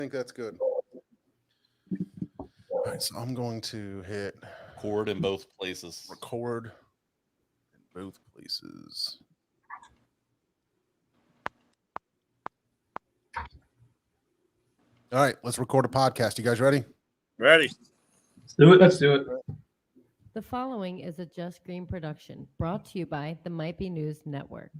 think that's good. All right, so I'm going to hit record in both places. Record in both places. All right, let's record a podcast. You guys ready? Ready. Let's do it. The following is a Just Green production brought to you by the Might Be News Network.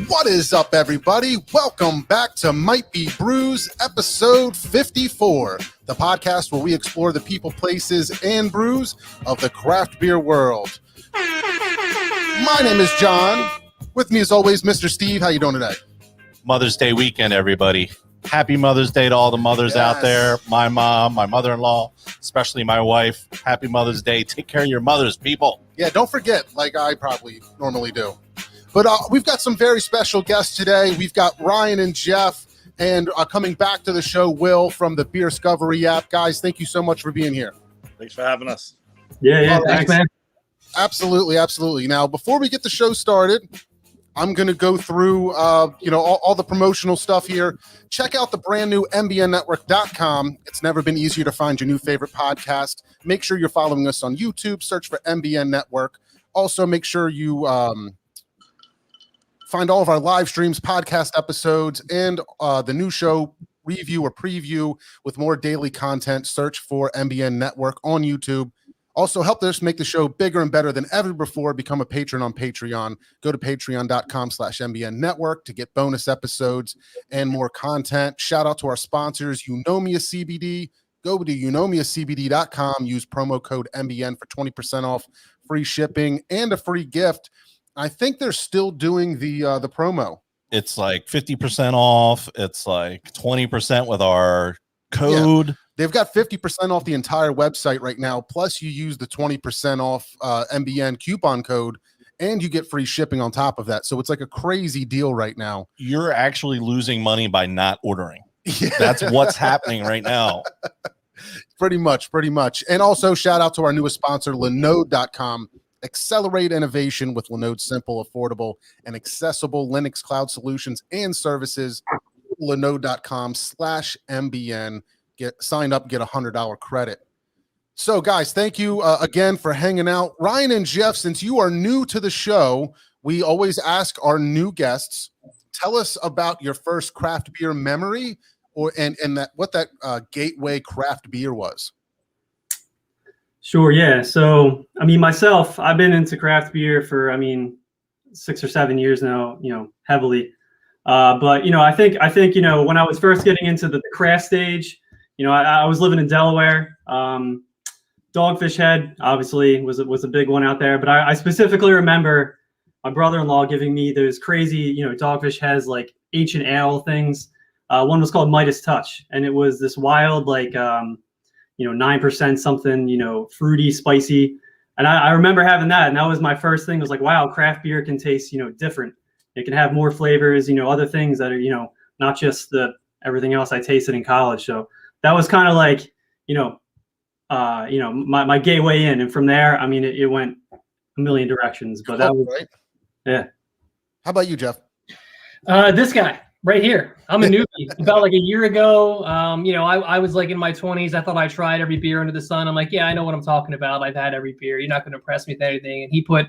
What is up, everybody? Welcome back to Might Be Brews, episode 54, the podcast where we explore the people, places, and brews of the craft beer world. My name is John. With me, as always, Mr. Steve. How you doing today? Mother's Day weekend, everybody. Happy Mother's Day to all the mothers out there. My mom, my mother-in-law, especially my wife. Happy Mother's Day. Take care of your mothers, people. Yeah, don't forget, like I probably normally do. But we've got some very special guests today. We've got Ryan and Jeff, and coming back to the show, Will from the Beerscovery app. Guys, thank you so much for being here. Thanks for having us. Yeah, thanks, man. Absolutely. Now, before we get the show started, I'm going to go through, all the promotional stuff here. Check out the brand new mbnnetwork.com. It's never been easier to find your new favorite podcast. Make sure you're following us on YouTube. Search for MBN Network. Also, make sure you find all of our live streams, podcast episodes, and the new show review or preview with more daily content. Search for MBN Network on YouTube. Also, help us make the show bigger and better than ever before. Become a patron on Patreon. Go to patreon.com/MBN Network to get bonus episodes and more content. Shout out to our sponsors, Eunomia CBD. Go to eunomiacbd.com. Use promo code MBN for 20% off, free shipping, and a free gift. I think they're still doing the promo. It's like 50% off. It's like 20% with our code. Yeah. They've got 50% off the entire website right now. Plus, you use the 20% off MBN coupon code, and you get free shipping on top of that. So it's like a crazy deal right now. You're actually losing money by not ordering. Yeah. That's what's happening right now. Pretty much. And also, shout out to our newest sponsor, Linode.com. Accelerate innovation with Linode's simple, affordable, and accessible Linux cloud solutions and services. Linode.com/MBN. Get signed up, get $100 credit. So, guys, thank you again for hanging out. Ryan and Jeff, since you are new to the show, we always ask our new guests, tell us about your first craft beer memory, and what that gateway craft beer was. Sure, yeah. So, myself, I've been into craft beer for, 6 or 7 years now, heavily. But, I think, when I was first getting into the craft stage, I was living in Delaware. Dogfish Head, obviously, was a big one out there. But I specifically remember my brother-in-law giving me those crazy, Dogfish has like ancient ale things. One was called Midas Touch, and it was this wild, 9% something, fruity, spicy. And I remember having that. And that was my first thing. It was like, wow, craft beer can taste, different. It can have more flavors, other things that are, not just everything else I tasted in college. So that was kind of like, my gateway in. And from there, it went a million directions. But that was, right. Yeah. How about you, Jeff? This guy. Right here. I'm a newbie. About like a year ago, I was like in my 20s. I thought I tried every beer under the sun. I'm like, yeah, I know what I'm talking about. I've had every beer. You're not going to impress me with anything. And he put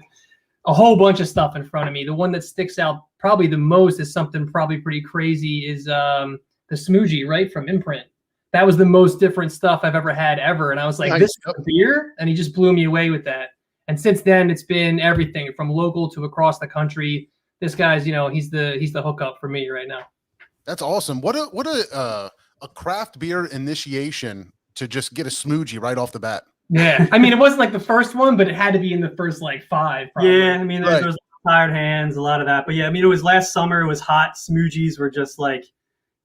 a whole bunch of stuff in front of me. The one that sticks out probably the most is something probably pretty crazy is the Smoogie, right, from Imprint. That was the most different stuff I've ever had ever. And I was like, nice. This is a beer? And he just blew me away with that. And since then, it's been everything from local to across the country. This guy's, he's the hookup for me right now. That's awesome. What a craft beer initiation to just get a Smoogie right off the bat. Yeah, it wasn't like the first one, but it had to be in the first 5. Probably. Yeah, there was Tired Hands, a lot of that. But yeah, it was last summer. It was hot. Smoothies were just like,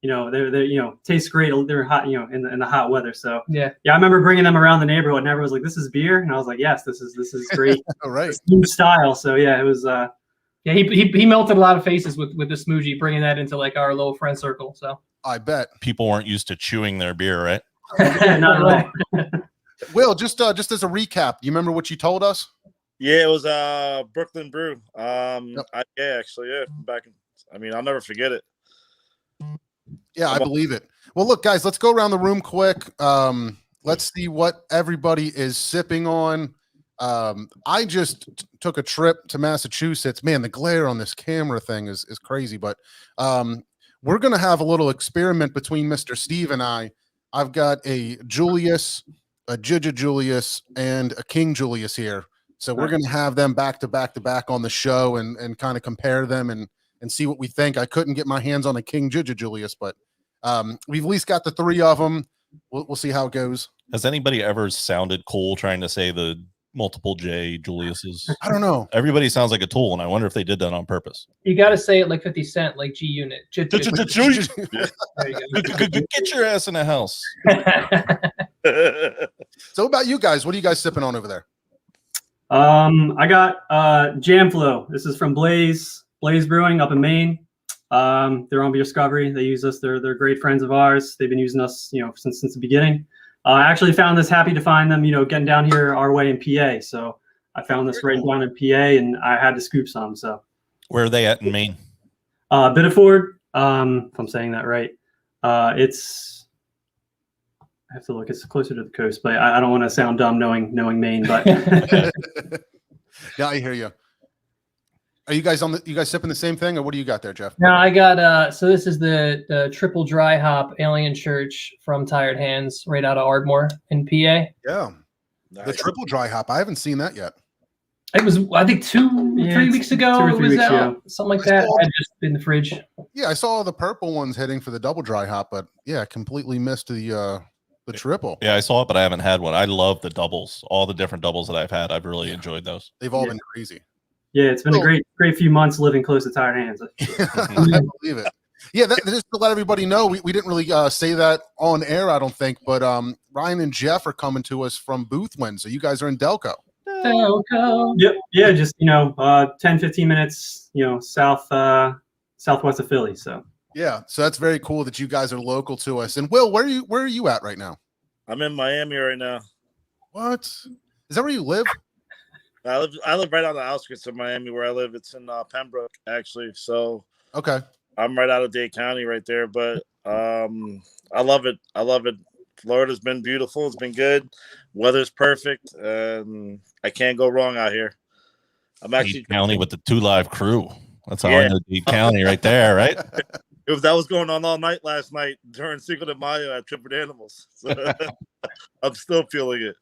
they taste great. They're hot, in the hot weather. So yeah, I remember bringing them around the neighborhood, and everyone was like, "This is beer," and I was like, "Yes, this is great." All right, new style. So yeah, it was Yeah, he melted a lot of faces with the smoothie, bringing that into like our little friend circle. So I bet. People weren't used to chewing their beer, right? Not at all. Will, just as a recap, do you remember what you told us? Yeah, it was Brooklyn Brew. Yep. Back in, I'll never forget it. Yeah, I believe it. Well, look, guys, let's go around the room quick. Let's see what everybody is sipping on. I just took a trip to Massachusetts. Man, the glare on this camera thing is crazy, but we're going to have a little experiment between Mr. Steve and I. I've got a Julius, a Giga Julius, and a King Julius here. So we're going to have them back to back on the show and kind of compare them and see what we think. I couldn't get my hands on a King Giga Julius, but we've at least got the three of them. We'll see how it goes. Has anybody ever sounded cool trying to say the multiple J Juliuses? I don't know. Everybody sounds like a tool, and I wonder if they did that on purpose. you got to say it like 50 Cent, like G Unit. There you go. Get your ass in the house. So about you guys, what are you guys sipping on over there? I got Jam Flow. This is from Blaze Brewing up in Maine. They're on Beerscovery. They use us. They're great friends of ours. They've been using us, since the beginning. I actually found this, happy to find them, getting down here our way in PA. So I found this right down in PA, and I had to scoop some. So Where are they at in Maine? Biddeford, if I'm saying that right. I have to look. It's closer to the coast, but I don't want to sound dumb knowing Maine. But Yeah, I hear you. Are you guys sipping the same thing, or what do you got there, Jeff? No, I got so this is the triple dry hop Alien Church from Tired Hands, right out of Ardmore in PA. Yeah, Nice. the triple dry hop. I haven't seen that yet. It was, I think, 3 weeks ago. 2 or 3 it was weeks, out, yeah. something like that. I had just in the fridge. Yeah, I saw the purple ones hitting for the double dry hop, but yeah, completely missed the triple. Yeah, I saw it, but I haven't had one. I love the doubles. All the different doubles that I've had, I've really enjoyed those. They've all been crazy. yeah, it's been a great few months living close to Tired Hands. I believe it. Yeah, just to let everybody know, we didn't really say that on air, I don't think, but Ryan and Jeff are coming to us from Boothwyn, so you guys are in Delco. Yep. Yeah, just 10-15 minutes, southwest of Philly. So Yeah, so that's very cool that you guys are local to us. And Will, where are you at right now? I'm in Miami right now. What? Is that where you live? I live right on the outskirts of Miami where I live. It's in Pembroke, actually. So Okay. I'm right out of Dade County right there. But I love it. Florida's been beautiful. It's been good. Weather's perfect. I can't go wrong out here. I'm actually Dade County with the 2 Live crew. That's how I know Dade County right there, right? That was going on all night last night during Cinco de Mayo at Trippin' Animals. So I'm still feeling it.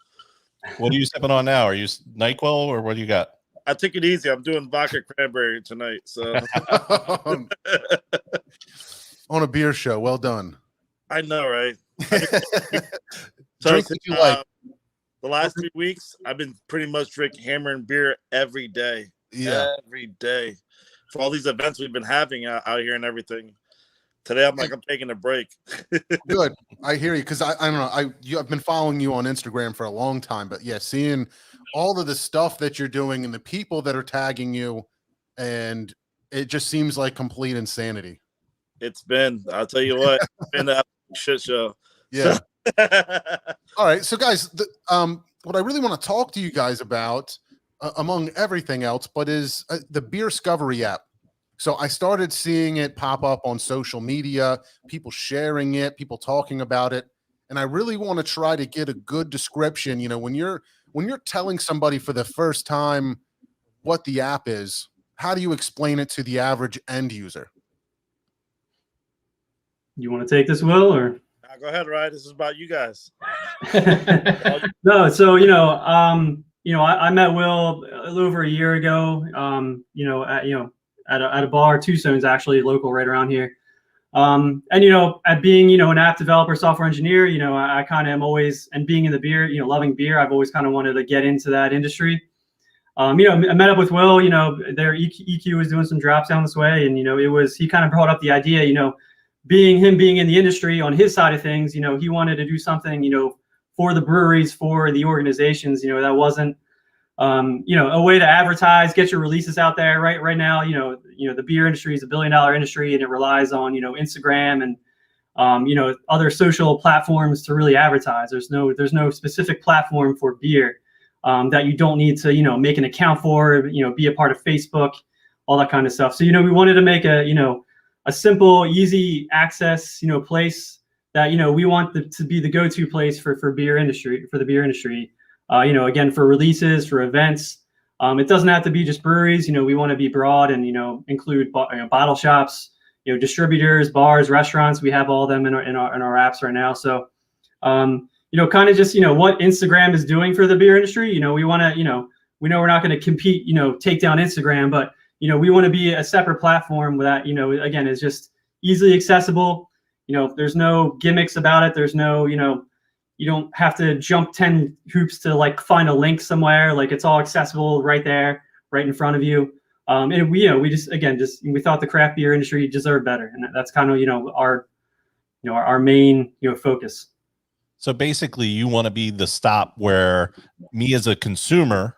What are you sipping on now? Are you NyQuil or what do you got? I took it easy. I'm doing vodka cranberry tonight. So On a beer show. Well done. I know, right? Drink that you like. The last 3 weeks, I've been pretty much hammering beer every day. Yeah. Every day. For all these events we've been having out here and everything. Today, I'm taking a break. Good. I hear you, because I don't know. I've been following you on Instagram for a long time, but yeah, seeing all of the stuff that you're doing and the people that are tagging you, and it just seems like complete insanity. I'll tell you what, it's been a shit show. Yeah. All right. So guys, what I really want to talk to you guys about, among everything else, but is the Beerscovery app. So I started seeing it pop up on social media, people sharing it, people talking about it. And I really want to try to get a good description. When you're telling somebody for the first time what the app is, how do you explain it to the average end user? you want to take this, Will, or? Go ahead, Ryan. This is about you guys. No, so I met Will a little over a year ago. At a bar, Two Stones, actually local right around here. At being an app developer, software engineer, I kind of am always, and being in the beer, loving beer, I've always kind of wanted to get into that industry. I met up with Will. Their EQ was doing some drops down this way, and he kind of brought up the idea, being in the industry on his side of things, he wanted to do something, for the breweries, for the organizations, that wasn't a way to advertise, get your releases out there. Right now, the beer industry is $1 billion industry, and it relies on Instagram and other social platforms to really advertise. There's no specific platform for beer that you don't need to make an account for, be a part of Facebook, all that kind of stuff. So we wanted to make a simple, easy access place that we want to be the go-to place for the beer industry. Again, for releases, for events. It doesn't have to be just breweries. We want to be broad and include bottle shops, distributors, bars, restaurants. We have all of them in our apps right now. So kind of just what Instagram is doing for the beer industry. We want to we know we're not going to compete take down Instagram, but we want to be a separate platform that again is just easily accessible. There's no gimmicks about it. There's no you don't have to jump 10 hoops to find a link somewhere. It's all accessible right there, right in front of you. And we we thought the craft beer industry deserved better, and that's kind of our main focus. So basically, you want to be the stop where me as a consumer,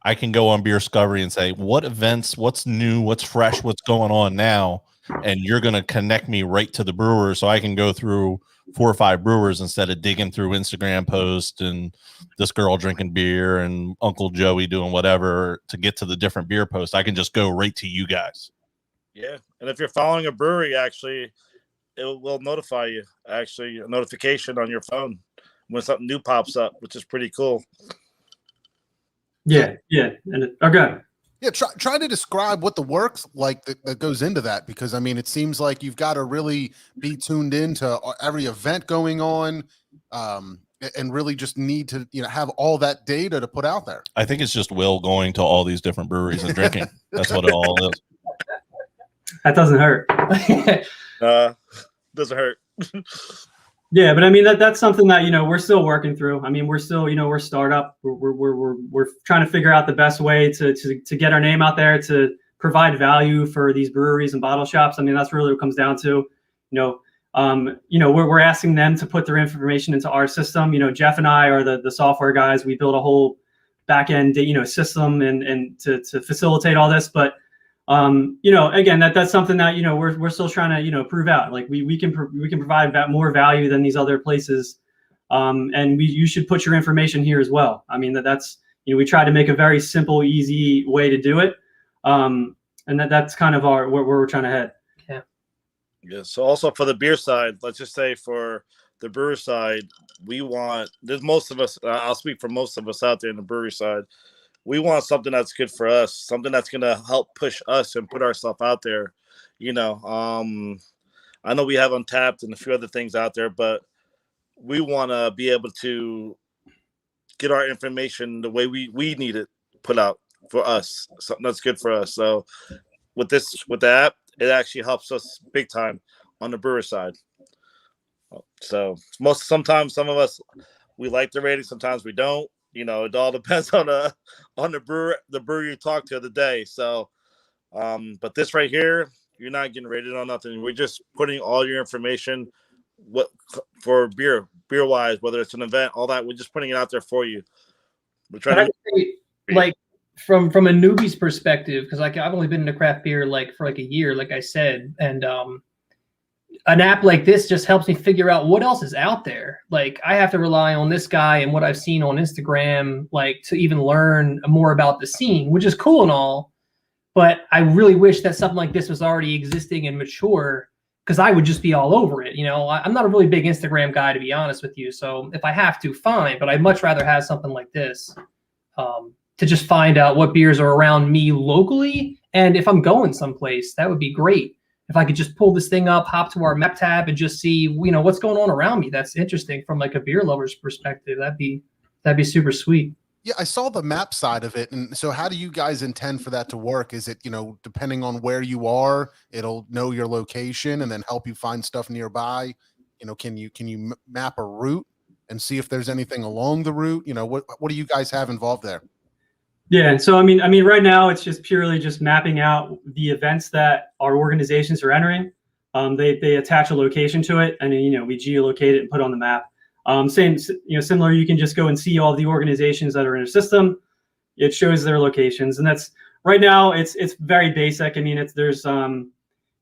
I can go on Beerscovery and say, what events, what's new, what's fresh, what's going on now, and you're going to connect me right to the brewer, so I can go through 4 or 5 brewers instead of digging through Instagram posts and this girl drinking beer and Uncle Joey doing whatever to get to the different beer posts. I can just go right to you guys. Yeah. And if you're following a brewery, actually, it will notify you, actually, a notification on your phone when something new pops up, which is pretty cool. Yeah. And okay. Yeah, try to describe what the work's like that goes into that, because it seems like you've got to really be tuned into every event going on, and really just need to have all that data to put out there. I think it's just Will going to all these different breweries and drinking. That's what it all is. That doesn't hurt. Doesn't hurt. Yeah, but that's something that we're still working through. We're still we're startup. We're trying to figure out the best way to get our name out there, to provide value for these breweries and bottle shops. That's really what it comes down to. We're asking them to put their information into our system. Jeff and I are the software guys. We build a whole back end system and to facilitate all this. But again, that's something that we're still trying to prove out. We can provide more value than these other places, and you should put your information here as well. That's we try to make a very simple, easy way to do it, and that's kind of where we're trying to head. Yeah. So also for the beer side, let's just say for the brewer side, there's most of us. I'll speak for most of us out there in the brewery side. We want something that's good for us, something that's going to help push us and put ourselves out there. I know we have Untapped and a few other things out there, but we want to be able to get our information the way we need it put out for us, something that's good for us. So with the app, it actually helps us big time on the brewer side. So sometimes some of us, we like the rating, sometimes we don't. It all depends on the brewer you talk to the day. So, but this right here, you're not getting rated on nothing. We're just putting all your information, for beer wise, whether it's an event, all that. We're just putting it out there for you. We're trying to from a newbie's perspective, because I've only been into craft beer for a year, like I said, and an app like this just helps me figure out what else is out there. I have to rely on this guy and what I've seen on Instagram, to even learn more about the scene, which is cool and all. But I really wish that something like this was already existing and mature, because I would just be all over it. I'm not a really big Instagram guy, to be honest with you. So if I have to, fine. But I'd much rather have something like this to just find out what beers are around me locally. And if I'm going someplace, that would be great. If I could just pull this thing up, hop to our map tab, and just see, what's going on around me. That's interesting from a beer lover's perspective. That'd be super sweet. Yeah, I saw the map side of it. And so how do you guys intend for that to work? Is it, depending on where you are, it'll know your location and then help you find stuff nearby? Can you map a route and see if there's anything along the route? What do you guys have involved there? Yeah, so right now it's just purely mapping out the events that our organizations are entering. They attach a location to it, and then we geolocate it and put it on the map. Similar, you can just go and see all the organizations that are in a system. it shows their locations, and that's right now it's very basic. I mean, there's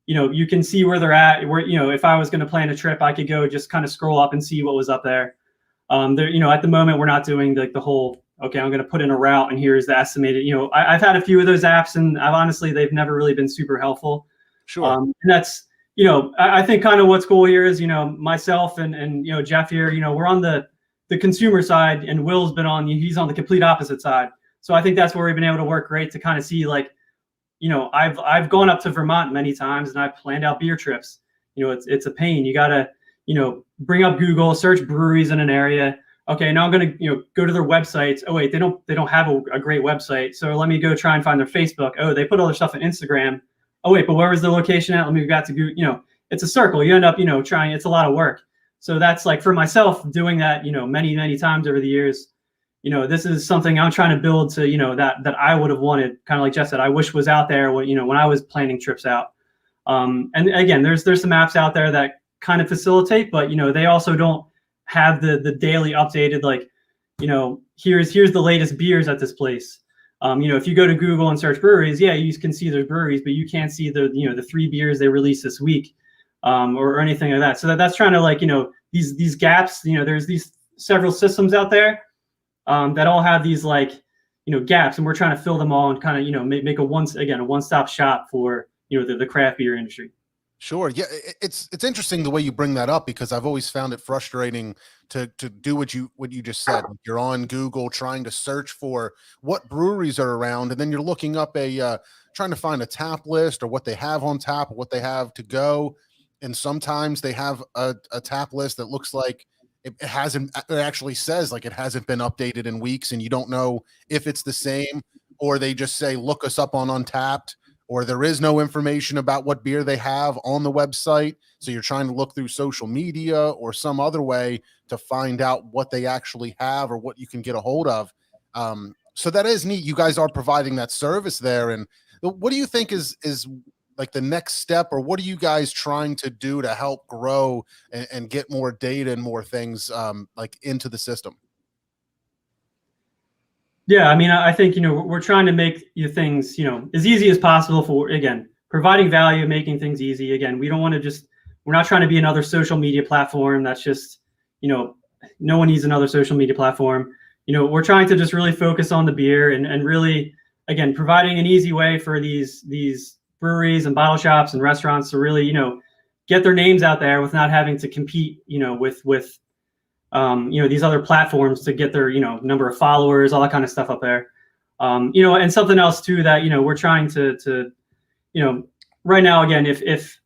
you can see where they're at. Where if I was going to plan a trip, I could go just kind of scroll up and see what was up there. There, at the moment we're not doing the whole. Okay, I'm going to put in a route, and here's the estimated. I've had a few of those apps, and they've never really been super helpful. Sure. And that's I think kind of what's cool here is myself and Jeff here. We're on the consumer side, and Will's been he's on the complete opposite side. So I think that's where we've been able to work great to kind of see I've gone up to Vermont many times, and I've planned out beer trips. It's a pain. You gotta bring up Google, search breweries in an area. Okay, now I'm gonna go to their websites. Oh wait, they don't have a great website. So let me go try and find their Facebook. Oh, they put all their stuff on Instagram. Oh wait, but where was the location at? Let me go to Google. It's a circle. You end up trying. It's a lot of work. So that's like for myself doing that many times over the years. This is something I'm trying to build to that I would have wanted. Kind of like Jeff said, I wish was out there when I was planning trips out. And again, there's some apps out there that kind of facilitate, but they also don't have the daily updated here's the latest beers at this place. If you go to Google and search breweries, yeah, you can see there's breweries, but you can't see the 3 beers they released this week, or anything like that. So that's trying to these gaps. There's these several systems out there that all have these gaps, and we're trying to fill them all and kind of make a one-stop shop for the craft beer industry. Sure. Yeah, it's interesting the way you bring that up, because I've always found it frustrating to do what you just said. You're on Google trying to search for what breweries are around, and then you're looking up trying to find a tap list or what they have on tap or what they have to go. And sometimes they have a tap list that looks like it actually says it hasn't been updated in weeks, and you don't know if it's the same, or they just say, look us up on Untapped, or there is no information about what beer they have on the website. So you're trying to look through social media or some other way to find out what they actually have or what you can get a hold of. So that is neat. You guys are providing that service there. And what do you think is the next step, or what are you guys trying to do to help grow and get more data and more things into the system? Yeah, I mean, I think we're trying to make things as easy as possible for, again, providing value, making things easy. Again, we don't want to we're not trying to be another social media platform that's just no one needs another social media platform. We're trying to just really focus on the beer and really, again, providing an easy way for these breweries and bottle shops and restaurants to really get their names out there without having to compete with these other platforms to get their number of followers, all that kind of stuff up there. And something else too that we're trying to right now, again, if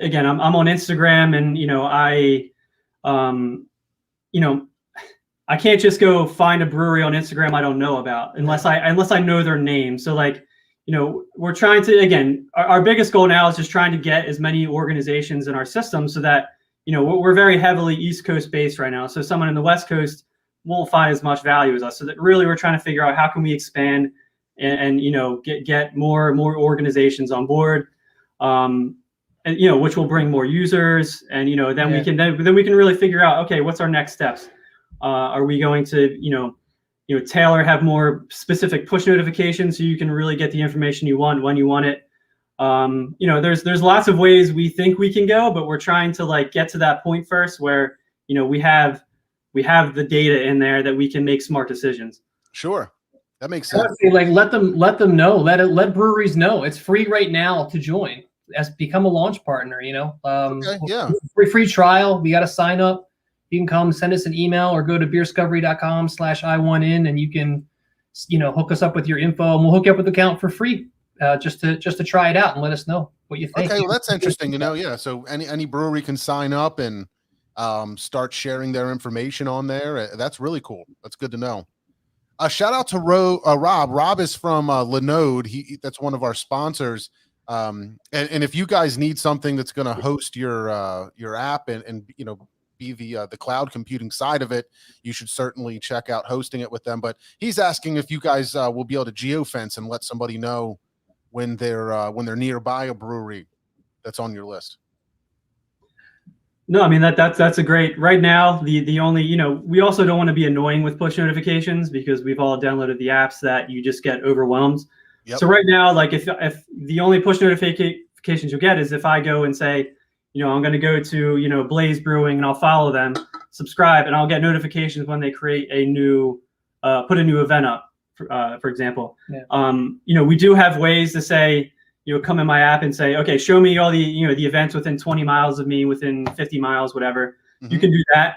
again I'm on Instagram, and I can't just go find a brewery on Instagram I don't know about unless I know their name. So we're trying to, again, our biggest goal now is just trying to get as many organizations in our system so that we're very heavily East Coast based right now. So someone in the West Coast won't find as much value as us. So that really we're trying to figure out how can we expand and get more organizations on board, and which will bring more users, and then we can really figure out, okay, what's our next steps? Are we going to tailor, have more specific push notifications so you can really get the information you want when you want it? There's lots of ways we think we can go, but we're trying to get to that point first where we have the data in there that we can make smart decisions. Sure, that makes sense. Honestly, let them know. Let breweries know it's free right now to join. Become a launch partner. Okay, yeah. Free trial. We got to sign up. You can come send us an email or go to beerscovery.com/I1in, and you can hook us up with your info, and we'll hook you up with an account for free. Just to try it out and let us know what you think. Okay, well, that's interesting to know. Yeah, so any brewery can sign up and start sharing their information on there. That's really cool. That's good to know. Shout out to Rob. Rob is from Linode. That's one of our sponsors. And if you guys need something that's going to host your app and be the cloud computing side of it, you should certainly check out hosting it with them. But he's asking if you guys will be able to geofence and let somebody know when they're nearby a brewery that's on your list. No, I mean that's a great. Right now, the only, we also don't want to be annoying with push notifications because we've all downloaded the apps that you just get overwhelmed. Yep. So right now, like if the only push notifications you'll get is if I go and say, I'm going to go to Blaze Brewing and I'll follow them, subscribe, and I'll get notifications when they create a new put a new event up, for example. Yeah. We do have ways to say, come in my app and say, okay, show me all the, the events within 20 miles of me, within 50 miles, whatever. Mhm. You can do that.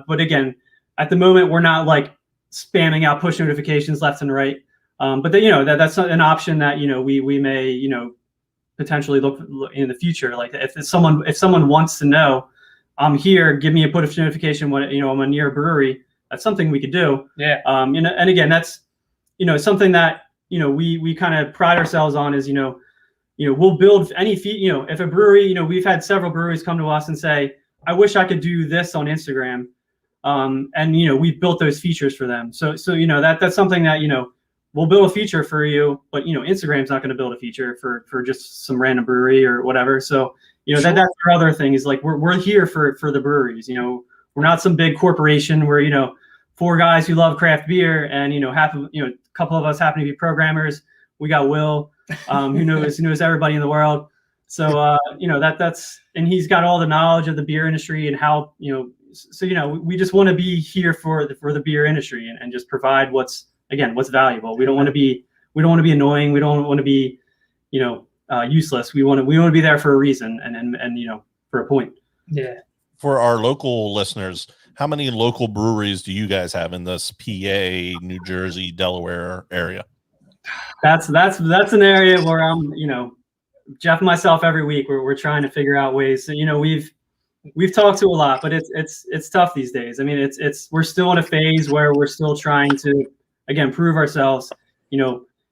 But again, at the moment, we're not like spamming out push notifications left and right. But that's an option that, we may, potentially look in the future. Like if someone wants to know, I'm here, give me a push notification when, I'm near a brewery. That's something we could do. Yeah. And again, that's, something that, we kind of pride ourselves on is, we'll build any feed, if a brewery, we've had several breweries come to us and say, I wish I could do this on Instagram. And, we've built those features for them. So, that's something that, we'll build a feature for you, but, Instagram's not going to build a feature for just some random brewery or whatever. So, Sure. that's our other thing is like, we're here for the breweries, we're not some big corporation where, 4 guys who love craft beer and, half of, a couple of us happen to be programmers. We got Will, who knows everybody in the world. So, that's, and he's got all the knowledge of the beer industry and how, so, we just want to be here for the beer industry and just provide what's valuable. We don't want to be annoying. We don't want to be, useless. We want to be there for a reason and for a point. Yeah. For our local listeners, how many local breweries do you guys have in this PA, New Jersey, Delaware area? That's an area where I'm, Jeff and myself every week we're trying to figure out ways. So, we've talked to a lot, but it's tough these days. I mean, we're still in a phase where we're still trying to, again, prove ourselves.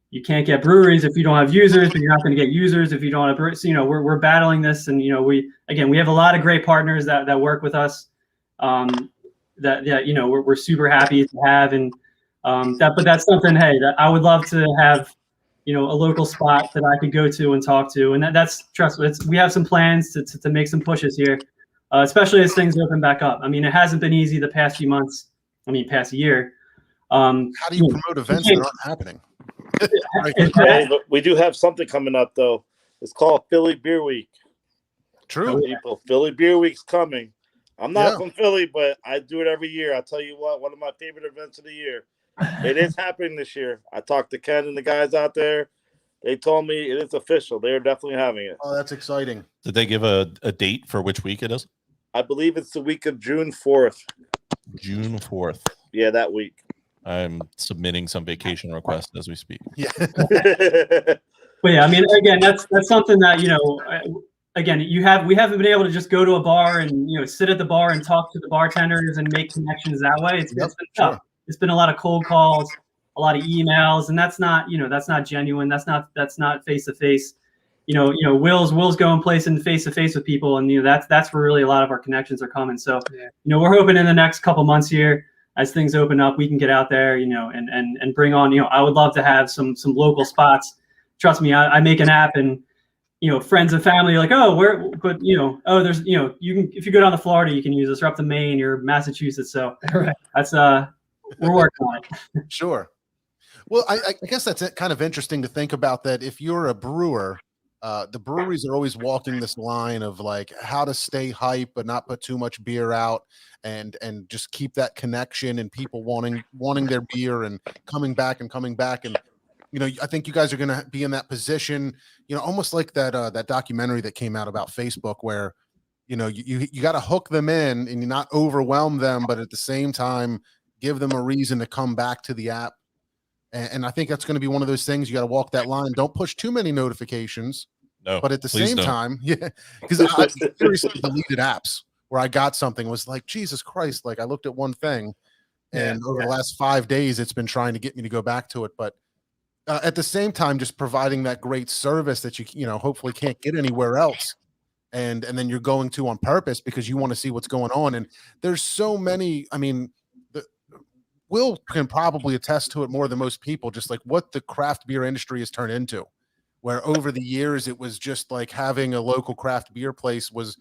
You can't get breweries if you don't have users, but you're not going to get users if you don't have breweries. So, we're battling this, and we have a lot of great partners that work with us. We're super happy to have, and but that's something, hey, that I would love to have, a local spot that I could go to and talk to, and that's trust. We have some plans to make some pushes here, especially as things open back up. I mean, it hasn't been easy the past few months. Past year. How do you promote events that aren't happening? Hey, but we do have something coming up though. It's called Philly Beer Week. True. People, Philly Beer Week's coming. I'm not from Philly, but I do it every year. I'll tell you what, one of my favorite events of the year. It is happening this year. I talked to Ken and the guys out there. They told me it is official. They're definitely having it. Oh, that's exciting. Did they give a date for which week it is? I believe it's the week of June 4th. June 4th. Yeah, that week. I'm submitting some vacation requests as we speak. Yeah. But yeah, I mean, again, that's something that, again, we haven't been able to just go to a bar and, sit at the bar and talk to the bartenders and make connections that way. It's been tough. Sure. It's been a lot of cold calls, a lot of emails, and that's not genuine. That's not face to face. Will's going placing face to face with people, and that's where really a lot of our connections are coming. So, we're hoping in the next couple months here, as things open up, we can get out there, and bring on, I would love to have some local spots. Trust me, I make an app and, friends and family are like, there's, you can, if you go down to Florida, you can use this, or up to Maine or Massachusetts. So that's, we're working on it. Sure. Well, I guess that's kind of interesting to think about that. If you're a brewer, the breweries are always walking this line of like how to stay hype but not put too much beer out, and just keep that connection and people wanting their beer and coming back. And I think you guys are going to be in that position, almost like that documentary that came out about Facebook where you got to hook them in and you not overwhelm them, but at the same time give them a reason to come back to the app. And I think that's going to be one of those things. You got to walk that line. Don't push too many notifications. No, but at the same time, because I seriously deleted apps where I got something, was like, Jesus Christ, like I looked at one thing and over the last 5 days, it's been trying to get me to go back to it. But at the same time, just providing that great service that you hopefully can't get anywhere else. And then you're going to on purpose because you want to see what's going on. And there's so many, Will can probably attest to it more than most people, just like what the craft beer industry has turned into, where over the years it was just like having a local craft beer place was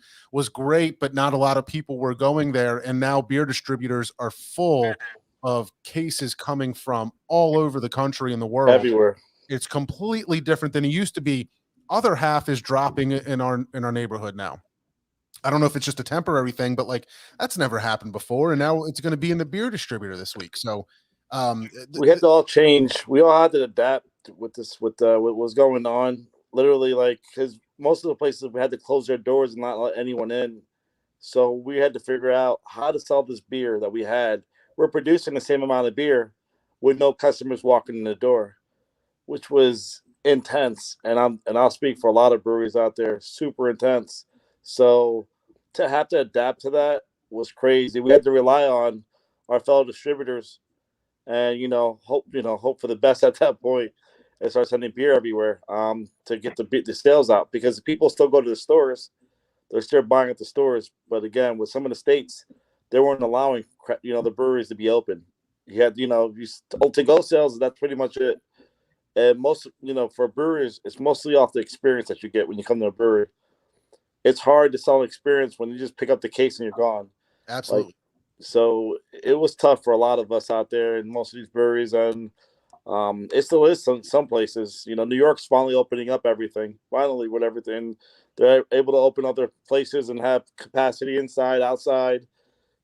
great, but not a lot of people were going there. And now beer distributors are full of cases coming from all over the country and the world. Everywhere. It's completely different than it used to be. Other half is dropping in our neighborhood now. I don't know if it's just a temporary thing, but like that's never happened before, and now it's going to be in the beer distributor this week. So we had to all change. We all had to adapt with what was going on. Literally, like, because most of the places we had to close their doors and not let anyone in. So we had to figure out how to sell this beer that we had. We're producing the same amount of beer with no customers walking in the door, which was intense. And I'll speak for a lot of breweries out there, super intense. So to have to adapt to that was crazy. We had to rely on our fellow distributors and, hope for the best at that point and start sending beer everywhere to get the sales out, because people still go to the stores. They're still buying at the stores. But again, with some of the states, they weren't allowing, the breweries to be open. You had, to-go sales, that's pretty much it. And most, for breweries, it's mostly off the experience that you get when you come to a brewery. It's hard to sell an experience when you just pick up the case and you're gone. Absolutely. So it was tough for a lot of us out there in most of these breweries. And it still is some places. New York's finally opening up everything. Finally, with everything. They're able to open other places and have capacity inside, outside.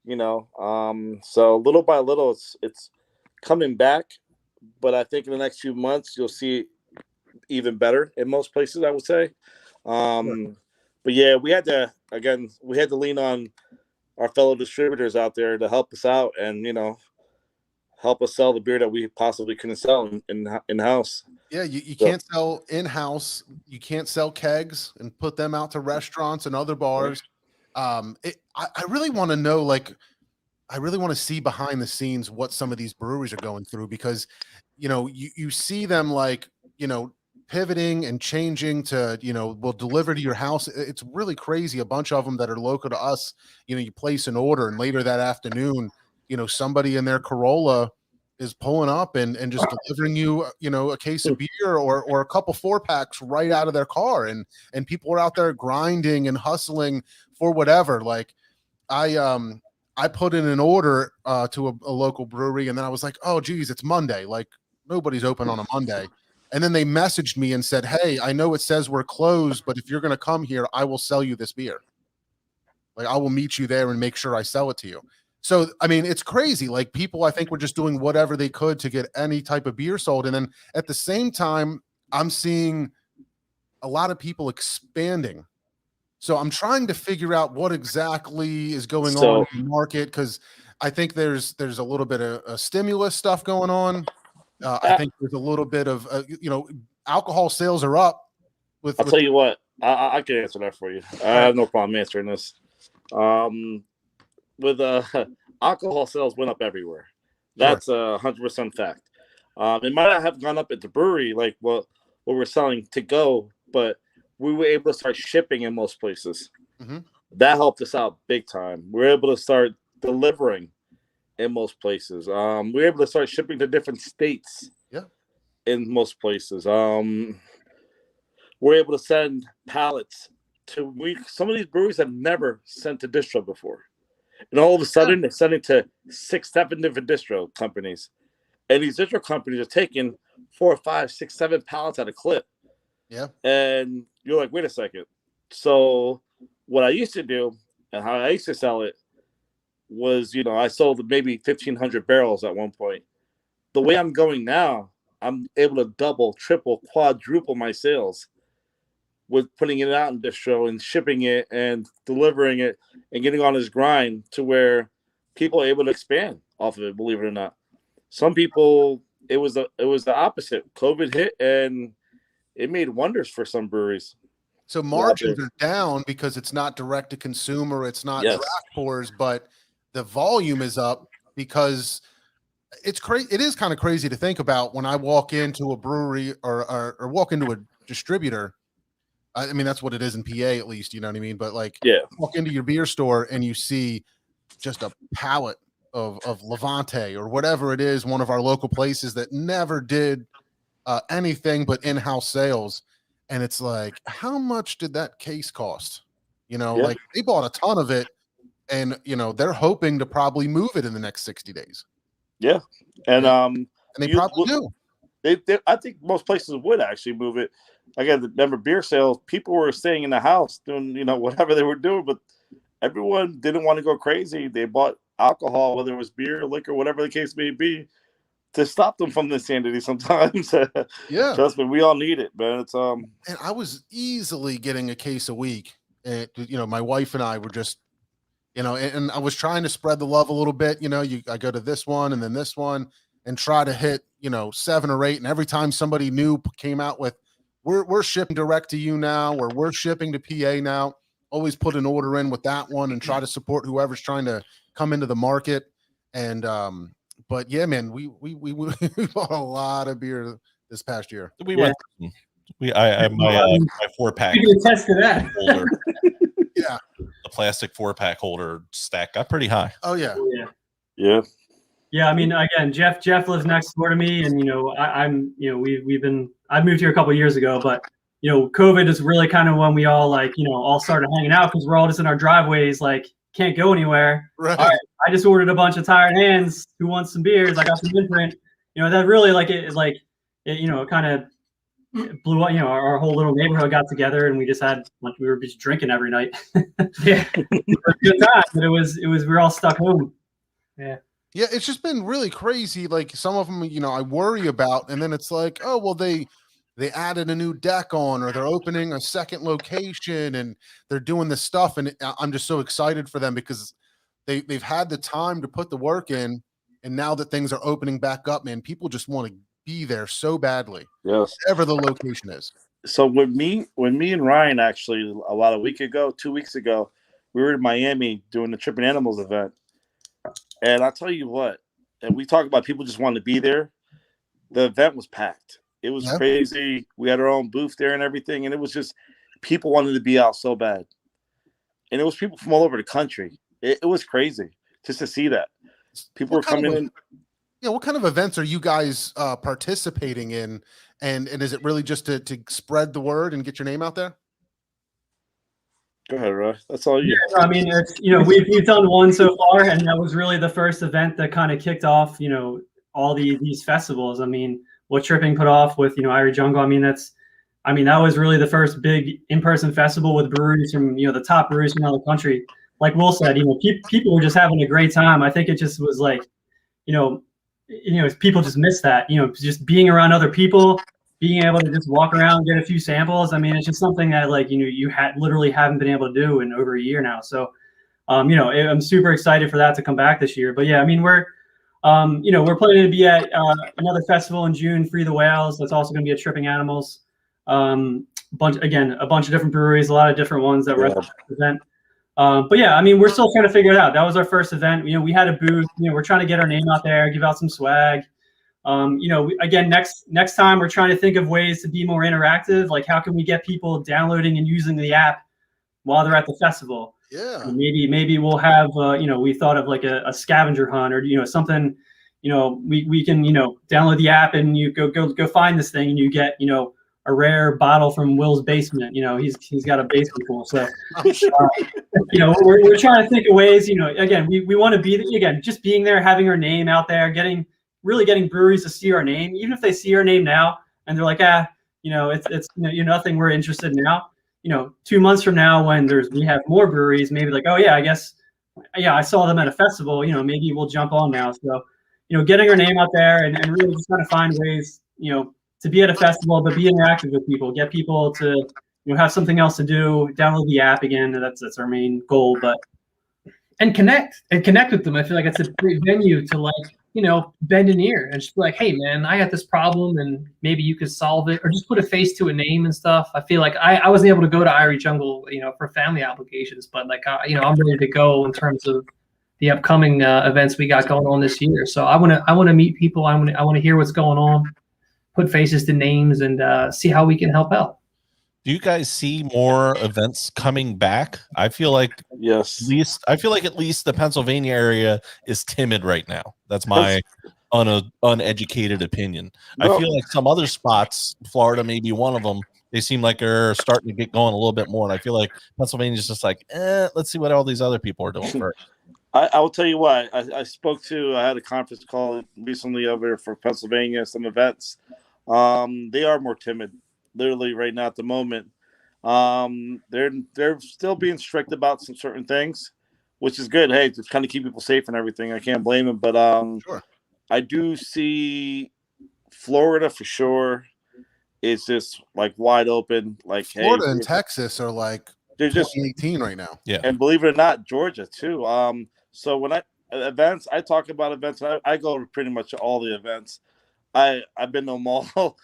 So little by little, it's coming back. But I think in the next few months, you'll see even better in most places, I would say. Sure. But yeah, we had to lean on our fellow distributors out there to help us out and, help us sell the beer that we possibly couldn't sell in-house. Yeah, you can't sell in-house. You can't sell kegs and put them out to restaurants and other bars. I really want to know, I really want to see behind the scenes what some of these breweries are going through, because, you see them pivoting and changing to, we'll deliver to your house. It's really crazy. A bunch of them that are local to us, you place an order and later that afternoon, somebody in their Corolla is pulling up and just delivering you, a case of beer or a couple 4-packs right out of their car. And people are out there grinding and hustling for whatever. Like I put in an order to a local brewery, and then I was like, oh geez, it's Monday. Like nobody's open on a Monday. And then they messaged me and said, hey, I know it says we're closed, but if you're going to come here, I will sell you this beer. Like I will meet you there and make sure I sell it to you. So, I mean, it's crazy. Like people, I think, were just doing whatever they could to get any type of beer sold. And then at the same time, I'm seeing a lot of people expanding. So I'm trying to figure out what exactly is going on in the market, because I think there's a little bit of stimulus stuff going on. I think there's a little bit of, alcohol sales are up. I'll tell you what, I can answer that for you. I have no problem answering this. With alcohol sales went up everywhere. That's 100% fact. It might not have gone up at the brewery like what we're selling to go, but we were able to start shipping in most places. Mm-hmm. That helped us out big time. We were able to start delivering in most places. We were able to start shipping to different states. Yeah. In most places. We're able to send pallets to some of these breweries have never sent to distro before. And all of a sudden they're sending to 6-7 different distro companies. And these distro companies are taking 4, 5, 6, 7 pallets at a clip. Yeah. And you're like, wait a second. So what I used to do and how I used to sell it was, I sold maybe 1,500 barrels at one point. The way I'm going now, I'm able to double, triple, quadruple my sales with putting it out in distro and shipping it and delivering it and getting on this grind to where people are able to expand off of it, believe it or not. Some people, it was the opposite. COVID hit and it made wonders for some breweries. So margins are down because it's not direct to consumer, it's not draft pours, but the volume is up because it's crazy. It is kind of crazy to think about when I walk into a brewery or walk into a distributor. I mean, that's what it is in PA, at least, you know what I mean? But walk into your beer store and you see just a pallet of Levante or whatever it is, one of our local places that never did anything but in-house sales. and it's like, how much did that case cost? You know, Yeah. like they bought a ton of it, and you know they're hoping to probably move it in the next 60 days. Yeah, and And they probably do. I think most places would actually move it. I got to remember beer sales. People were staying in the house doing, whatever they were doing, but everyone didn't want to go crazy. They bought alcohol, whether it was beer, liquor, whatever the case may be, to stop them from the insanity sometimes. Yeah. Trust me, we all need it, man. It's And I was easily getting a case a week. And my wife and I were just, and I was trying to spread the love a little bit. I go to this one and then this one and try to hit, 7 or 8. And every time somebody new came out with, we're shipping direct to you now, or we're shipping to PA now, always put an order in with that one and try to support whoever's trying to come into the market. And, but yeah, man, we bought a lot of beer this past year. We went. I have my 4-pack. You can attest to that. Holder. Yeah, the plastic 4-pack holder stack got pretty high. Oh yeah. Yeah, I mean, again, Jeff lives next door to me, and I moved here a couple of years ago, but COVID is really kind of when we all all started hanging out because we're all just in our driveways, like can't go anywhere. Right. All right, I just ordered a bunch of Tired Hands. Who wants some beers? I got some Imprint. That really it kind of blew up. Our whole little neighborhood got together, and we just had we were just drinking every night. Yeah, it was a good time, but it was we were all stuck home. Yeah. Yeah, it's just been really crazy. Like some of them, I worry about, and then it's like, oh, well, they added a new deck on, or they're opening a second location, and they're doing this stuff, and I'm just so excited for them because they've had the time to put the work in, and now that things are opening back up, man, people just want to be there so badly. Yes, whatever the location is. So when me and Ryan actually about 2 weeks ago, we were in Miami doing the Tripping Animals event. And I'll tell you what, and we talk about people just wanting to be there. The event was packed. It was crazy. We had our own booth there and everything. And it was just people wanted to be out so bad. And it was people from all over the country. It was crazy just to see that. People were coming in. Yeah, what kind of events are you guys participating in? And is it really just to spread the word and get your name out there? Go ahead, Roy. That's all you. Yeah, I mean, it's we've done one so far, and that was really the first event that kind of kicked off, all these festivals. I mean, what Tripping put off with Irie Jungle. I mean, that was really the first big in-person festival with breweries from the top breweries from the country. Like Will said, people were just having a great time. I think it just was like, people just miss that. Just being around other people. Being able to just walk around, get a few samples. I mean, it's just something that you literally haven't been able to do in over a year now. So, I'm super excited for that to come back this year. But yeah, I mean, we're planning to be at another festival in June, Free the Whales. That's also going to be at Tripping Animals. A bunch of different breweries, a lot of different ones that were at the event. But yeah, I mean, we're still trying to figure it out. That was our first event. We had a booth. We're trying to get our name out there, give out some swag. Again, next time we're trying to think of ways to be more interactive. Like, how can we get people downloading and using the app while they're at the festival? Yeah. Maybe we'll have, we thought of like a scavenger hunt or, something, we can, download the app and you go find this thing and you get, a rare bottle from Will's basement. He's got a basement pool. So, we're trying to think of ways, again, we want to be, just being there, having our name out there, really getting breweries to see our name, even if they see our name now and they're like, it's nothing we're interested in now. 2 months from now, when we have more breweries, maybe like, oh yeah, I guess, I saw them at a festival. Maybe we'll jump on now. So, getting our name out there and really just trying to find ways, to be at a festival, but be interactive with people, get people to have something else to do, download the app again. That's our main goal, but and connect with them. I feel like it's a great venue to bend an ear and just be like, hey man, I got this problem and maybe you could solve it, or just put a face to a name and stuff. I feel like I wasn't able to go to Irie Jungle, for family obligations, but I'm ready to go in terms of the upcoming events we got going on this year. So I want to meet people. I want to hear what's going on, put faces to names, and see how we can help out. Do you guys see more events coming back? I feel like yes. At least the Pennsylvania area is timid right now. That's my uneducated opinion. No. I feel like some other spots, Florida may be one of them, they seem like they're starting to get going a little bit more. And I feel like Pennsylvania's just like, let's see what all these other people are doing first. I will tell you what, I had a conference call recently over here for Pennsylvania, some events. They are more timid, literally right now at the moment. They're still being strict about some certain things, which is good. Hey, to kind of keep people safe and everything. I can't blame them, but Sure. I do see Florida for sure. It's just like wide open. Like Florida hey, and Texas are like they're just 2018 right now. Yeah. And believe it or not, Georgia too. So when I talk about events. I go to pretty much all the events. I've been to them all.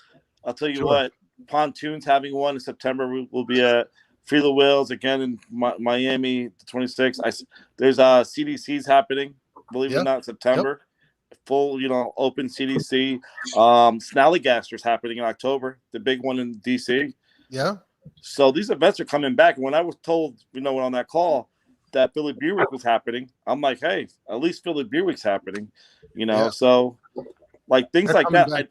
I'll tell you what. Pontoons having one in September. We'll be at Freela Wheels again in Miami, the 26th. There's CDCs happening. Believe it or not, September. Full, open CDC. Snallygaster's happening in October. The big one in DC. Yeah. So these events are coming back. And when I was told, on that call that Philly Beer Week was happening, I'm like, hey, at least Philly Beer Week's happening. So like things like that. Back,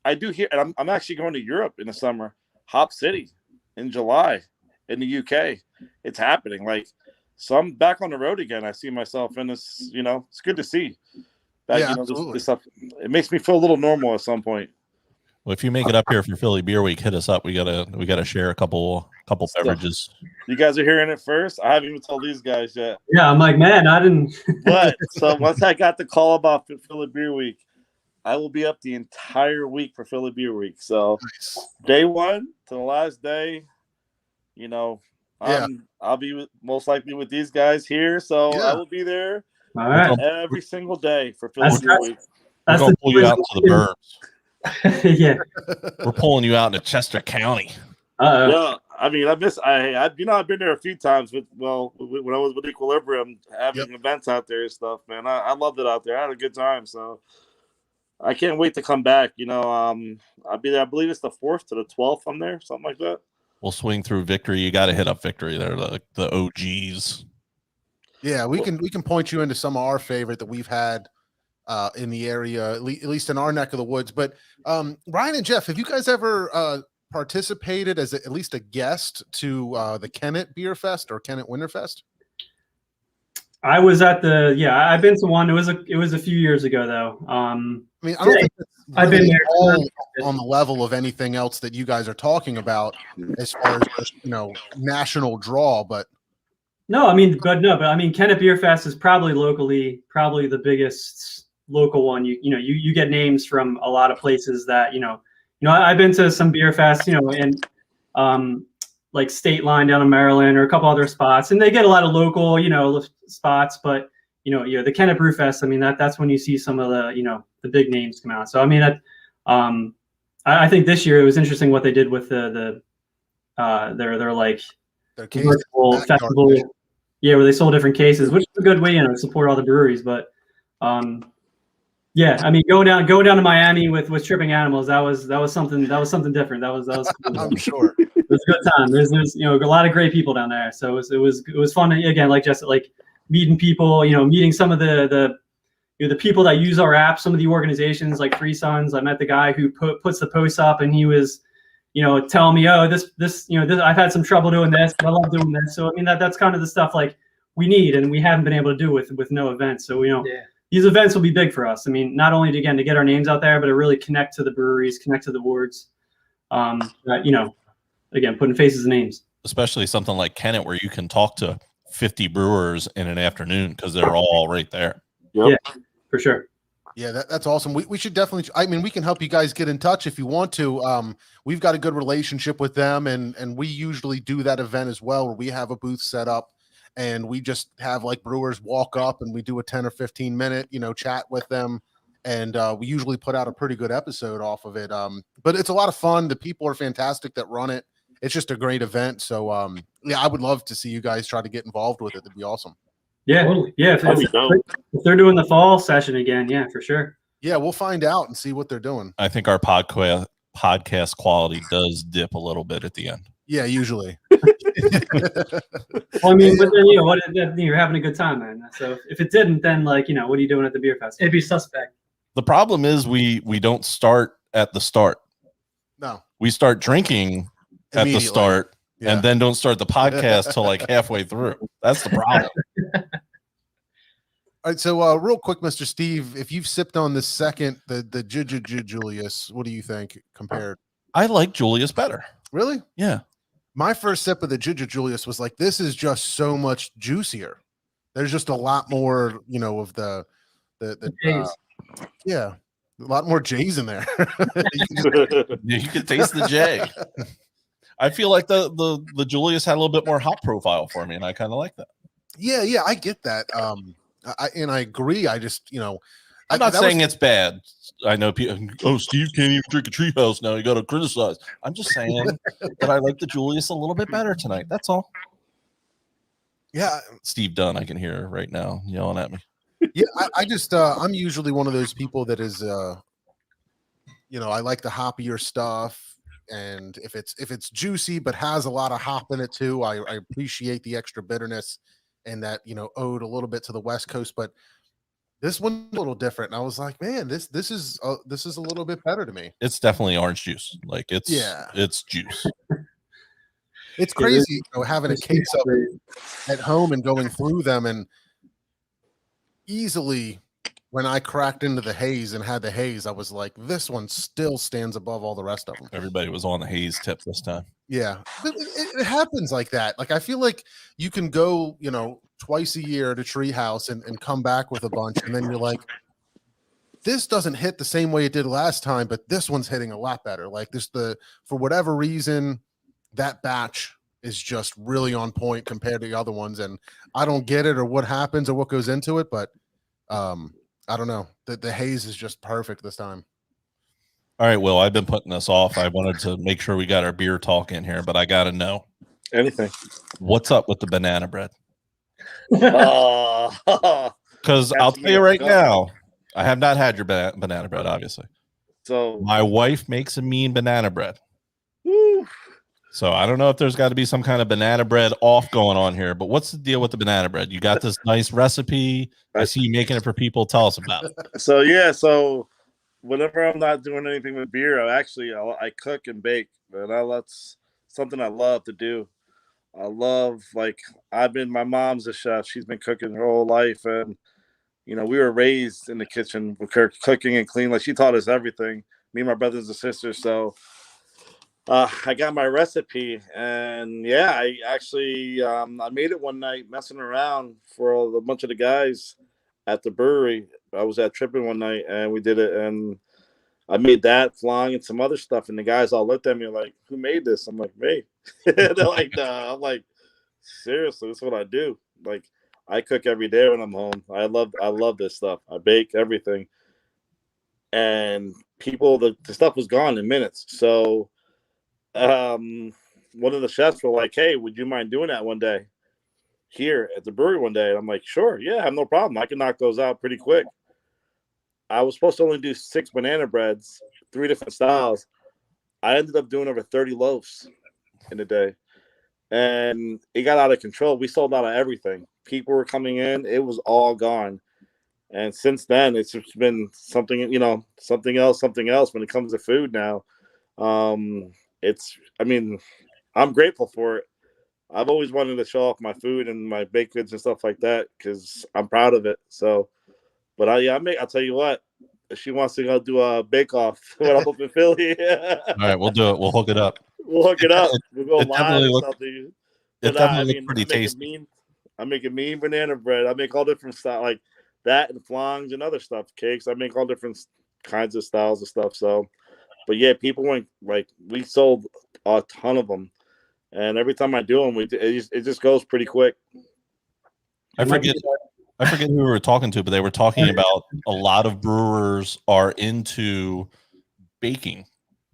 I do hear, and I'm actually going to Europe in the summer, Hop City in July in the UK. It's happening. So I'm back on the road again. I see myself in this, it's good to see that, this stuff. It makes me feel a little normal at some point. Well, if you make it up here for Philly Beer Week, hit us up. We gotta share a couple beverages. You guys are hearing it first. I haven't even told these guys yet. Yeah, I'm like, man, I didn't. But so once I got the call about Philly Beer Week, I will be up the entire week for Philly Beer Week. So day one to the last day, I'll be most likely with these guys here. So I will be there every single day for Philly Beer Week. We're going to pull you out to the burbs. Yeah. We're pulling you out to Chester County. Yeah, I mean, I've been there a few times when I was with Equilibrium, having events out there and stuff, man. I loved it out there. I had a good time. So I can't wait to come back. I'll be there. I believe it's the 4th to the 12th. I'm there, something like that. We'll swing through Victory. You got to hit up Victory. They're the OGs. Yeah, we can point you into some of our favorite that we've had in the area, at least in our neck of the woods. But Ryan and Jeff, have you guys ever participated as at least a guest to the Kennett Beer Fest or Kennett Winterfest? I was at I've been to one. It was a few years ago though. I mean, I don't think it's I've been there on the level of anything else that you guys are talking about as far as national draw, but Kennett Beer Fest is probably the biggest local one. You get names from a lot of places that I've been to some beer fests, and like State Line down in Maryland or a couple other spots, and they get a lot of local, spots. But the Kennett Brew Fest, that's when you see some of the big names come out. So I think this year it was interesting what they did with their virtual festival, where they sold different cases, which is a good way to support all the breweries. But going down to Miami with Tripping Animals, that was something different. That was cool. I'm sure it was a good time. There's a lot of great people down there, so it was fun. Again, like just like meeting people, meeting some of the people that use our app, some of the organizations like Free Sons. I met the guy who puts the posts up, and he was telling me, this I've had some trouble doing this, but I love doing this. So that's kind of the stuff like we need, and we haven't been able to do with no events. So these events will be big for us. Not only to get our names out there, but to really connect to the breweries, connect to the wards. Again, putting faces and names. Especially something like Kennett, where you can talk to 50 brewers in an afternoon because they're all right there. Yep. Yeah, for sure. Yeah, that's awesome. We should definitely. We can help you guys get in touch if you want to. We've got a good relationship with them, and we usually do that event as well, where we have a booth set up. And we just have like brewers walk up and we do a 10 or 15 minute, chat with them. And we usually put out a pretty good episode off of it. But it's a lot of fun. The people are fantastic that run it. It's just a great event. So I would love to see you guys try to get involved with it. That'd be awesome. Yeah. Totally. Yeah. If they're doing the fall session again, yeah, for sure. Yeah. We'll find out and see what they're doing. I think our podcast quality does dip a little bit at the end. Yeah, usually. Well, but then, you're having a good time, man. So if it didn't, then what are you doing at the beer fest? It'd be suspect. The problem is we don't start at the start. No. We start drinking at the Immediately. start Yeah. and then don't start the podcast till like halfway through. That's the problem. All right, so real quick, Mr. Steve, if you've sipped on the second, the Julius, what do you think compared? I like Julius better. Really? Yeah. My first sip of the Julius was like, this is just so much juicier. There's just a lot more, you know, of the yeah, a lot more J's in there. You can taste the J. I feel like the Julius had a little bit more hop profile for me, and I kind of like that. Yeah, I get that. I agree. I just, you know, I'm not saying it's bad. I know people. Oh, Steve can't even drink a treehouse now. You got to criticize. I'm just saying that I like the Julius a little bit better tonight. That's all. Yeah, Steve Dunn, I can hear right now yelling at me. Yeah, I just I'm usually one of those people that is you know, I like the hoppier stuff, and if it's juicy but has a lot of hop in it too, I appreciate the extra bitterness and that, you know, owed a little bit to the West Coast, but this one's a little different. And I was like, man, this is a little bit better to me. It's definitely orange juice. Like it's juice. It's crazy, you know, having a case of it at home and going through them, and easily when I cracked into the haze and had the haze, I was like, this one still stands above all the rest of them. Everybody was on the haze tip this time. Yeah, but it happens like that. Like, I feel like you can go, you know, twice a year to Treehouse and come back with a bunch, and then you're like, this doesn't hit the same way it did last time, but this one's hitting a lot better. Like for whatever reason, that batch is just really on point compared to the other ones, and I don't get it or what happens or what goes into it, but I don't know. The haze is just perfect this time. All right, Will, I've been putting this off. I wanted to make sure we got our beer talk in here, but I got to know. Anything. What's up with the banana bread? Because I'll tell you right now, I have not had your banana bread, obviously. So my wife makes a mean banana bread. Woo. So I don't know if there's got to be some kind of banana bread off going on here, but what's the deal with the banana bread? You got this nice recipe. I see you making it for people. Tell us about it. So whenever I'm not doing anything with beer, I cook and bake, and that's something I love to do. I love, like, my mom's a chef. She's been cooking her whole life, and you know, we were raised in the kitchen with her cooking and cleaning. Like, she taught us everything, me and my brothers and sisters. So I got my recipe, and yeah, I actually I made it one night messing around for a bunch of the guys at the brewery. I was at Trippin' one night, and we did it, and I made that, flan, and some other stuff, and the guys all looked at me like, who made this? I'm like, me. They're like, nah. I'm like, seriously, that's what I do. Like, I cook every day when I'm home. I love this stuff. I bake everything. And the stuff was gone in minutes. So one of the chefs were like, hey, would you mind doing that one day here at the brewery one day? And I'm like, sure, yeah, I have no problem. I can knock those out pretty quick. I was supposed to only do 6 banana breads, 3 different styles. I ended up doing over 30 loaves in a day. And it got out of control. We sold out of everything. People were coming in. It was all gone. And since then, it's just been something else when it comes to food now. I'm grateful for it. I've always wanted to show off my food and my baked goods and stuff like that because I'm proud of it. So, but I'll tell you what, if she wants to go do a bake-off when I'm up in Philly. All right, we'll do it. We'll hook it up. We'll go live or something. It definitely looked pretty tasty. I make a mean banana bread. I make all different styles like that and flans and other stuff, cakes. I make all different kinds of styles of stuff. So, but yeah, people went we sold a ton of them, and every time I do them, it just goes pretty quick. I forget who we were talking to, but they were talking about a lot of brewers are into baking.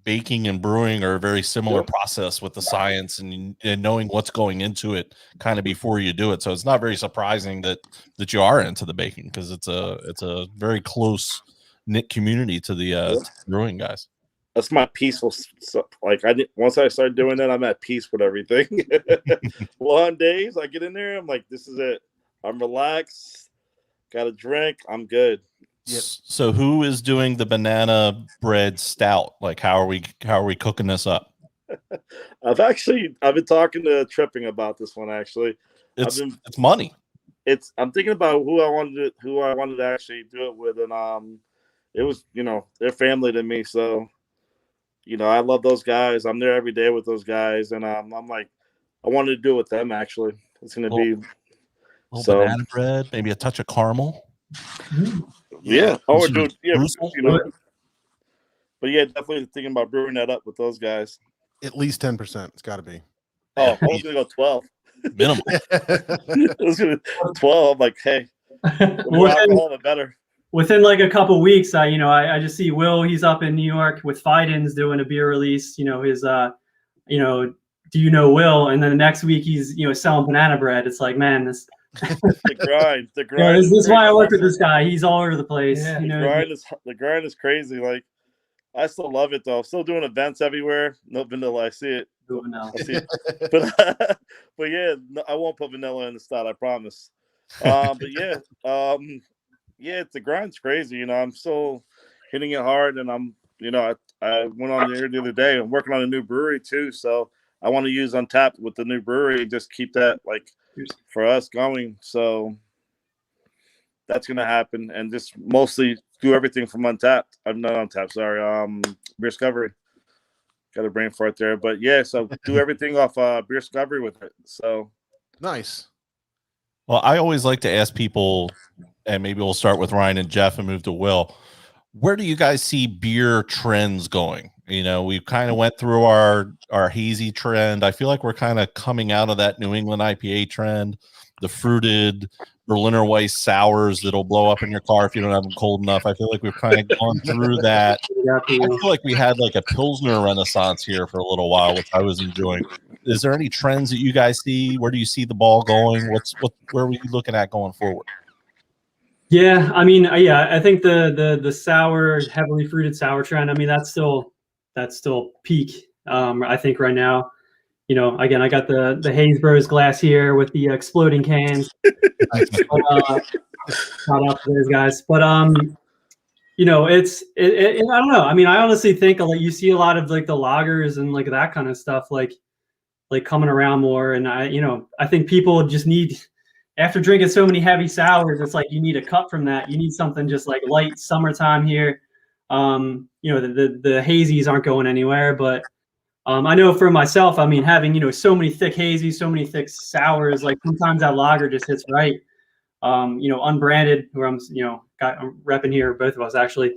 Baking and brewing are a very similar process with the science and knowing what's going into it kind of before you do it. So it's not very surprising that you are into the baking because it's a very close knit community to the brewing guys. That's my peaceful stuff. Once I started doing that, I'm at peace with everything. On days I get in there, I'm like, this is it. I'm relaxed. Got a drink. I'm good. Yep. So who is doing the banana bread stout? Like, how are we cooking this up? I've been talking to Tripping about this one actually. It's money. I'm thinking about who I wanted to actually do it with, and it was their family to me, so I love those guys. I'm there every day with those guys, and I'm like I wanted to do it with them actually. It's gonna be little banana bread, maybe a touch of caramel. Yeah. Oh, dude. Yeah. Bruce, But yeah, definitely thinking about brewing that up with those guys. At least 10%. It's got to be. Oh, I was gonna go 12. Minimum. I was gonna 12. Like, hey, the more alcohol, the better. Within like a couple weeks, I just see Will. He's up in New York with Fidens doing a beer release. His do you know Will? And then the next week he's selling banana bread. It's like, man, this the grind. This is why I work with this guy. He's all over the place. Yeah. The grind is crazy. Like, I still love it though. Still doing events everywhere. No vanilla. I see it. I see it. But yeah, no, I won't put vanilla in the Stout. I promise. But yeah, the grind's crazy. I'm still hitting it hard, and I'm I went on the air the other day. I'm working on a new brewery too, so I want to use Untapped with the new brewery and just keep that like for us going. So that's gonna happen, and just mostly do everything from Untapped. I'm not Untapped, sorry. Beerscovery. Got a brain fart there, but yeah. So do everything off Beerscovery with it. So nice. Well, I always like to ask people, and maybe we'll start with Ryan and Jeff and move to Will. Where do you guys see beer trends going? We kind of went through our hazy trend. I feel like we're kind of coming out of that New England IPA trend, the fruited Berliner Weiss sours that'll blow up in your car if you don't have them cold enough. I feel like we've kind of gone through that. I feel like we had like a Pilsner renaissance here for a little while, which I was enjoying. Is there any trends that you guys see? Where do you see the ball going? Where are we looking at going forward? Yeah, I mean, I think the sour, heavily fruited sour trend. I mean, that's still peak. I think right now, again, I got the Hayes Bros glass here with the exploding cans. Shout out to those guys, but I don't know. I mean, I honestly think like you see a lot of like the lagers and like that kind of stuff like coming around more, and I think people just need. After drinking so many heavy sours, it's like you need a cut from that. You need something just like light summertime here. The hazies aren't going anywhere, but I know for myself, I mean, having so many thick hazies, so many thick sours, like sometimes that lager just hits right. Unbranded, where I'm repping here, both of us actually.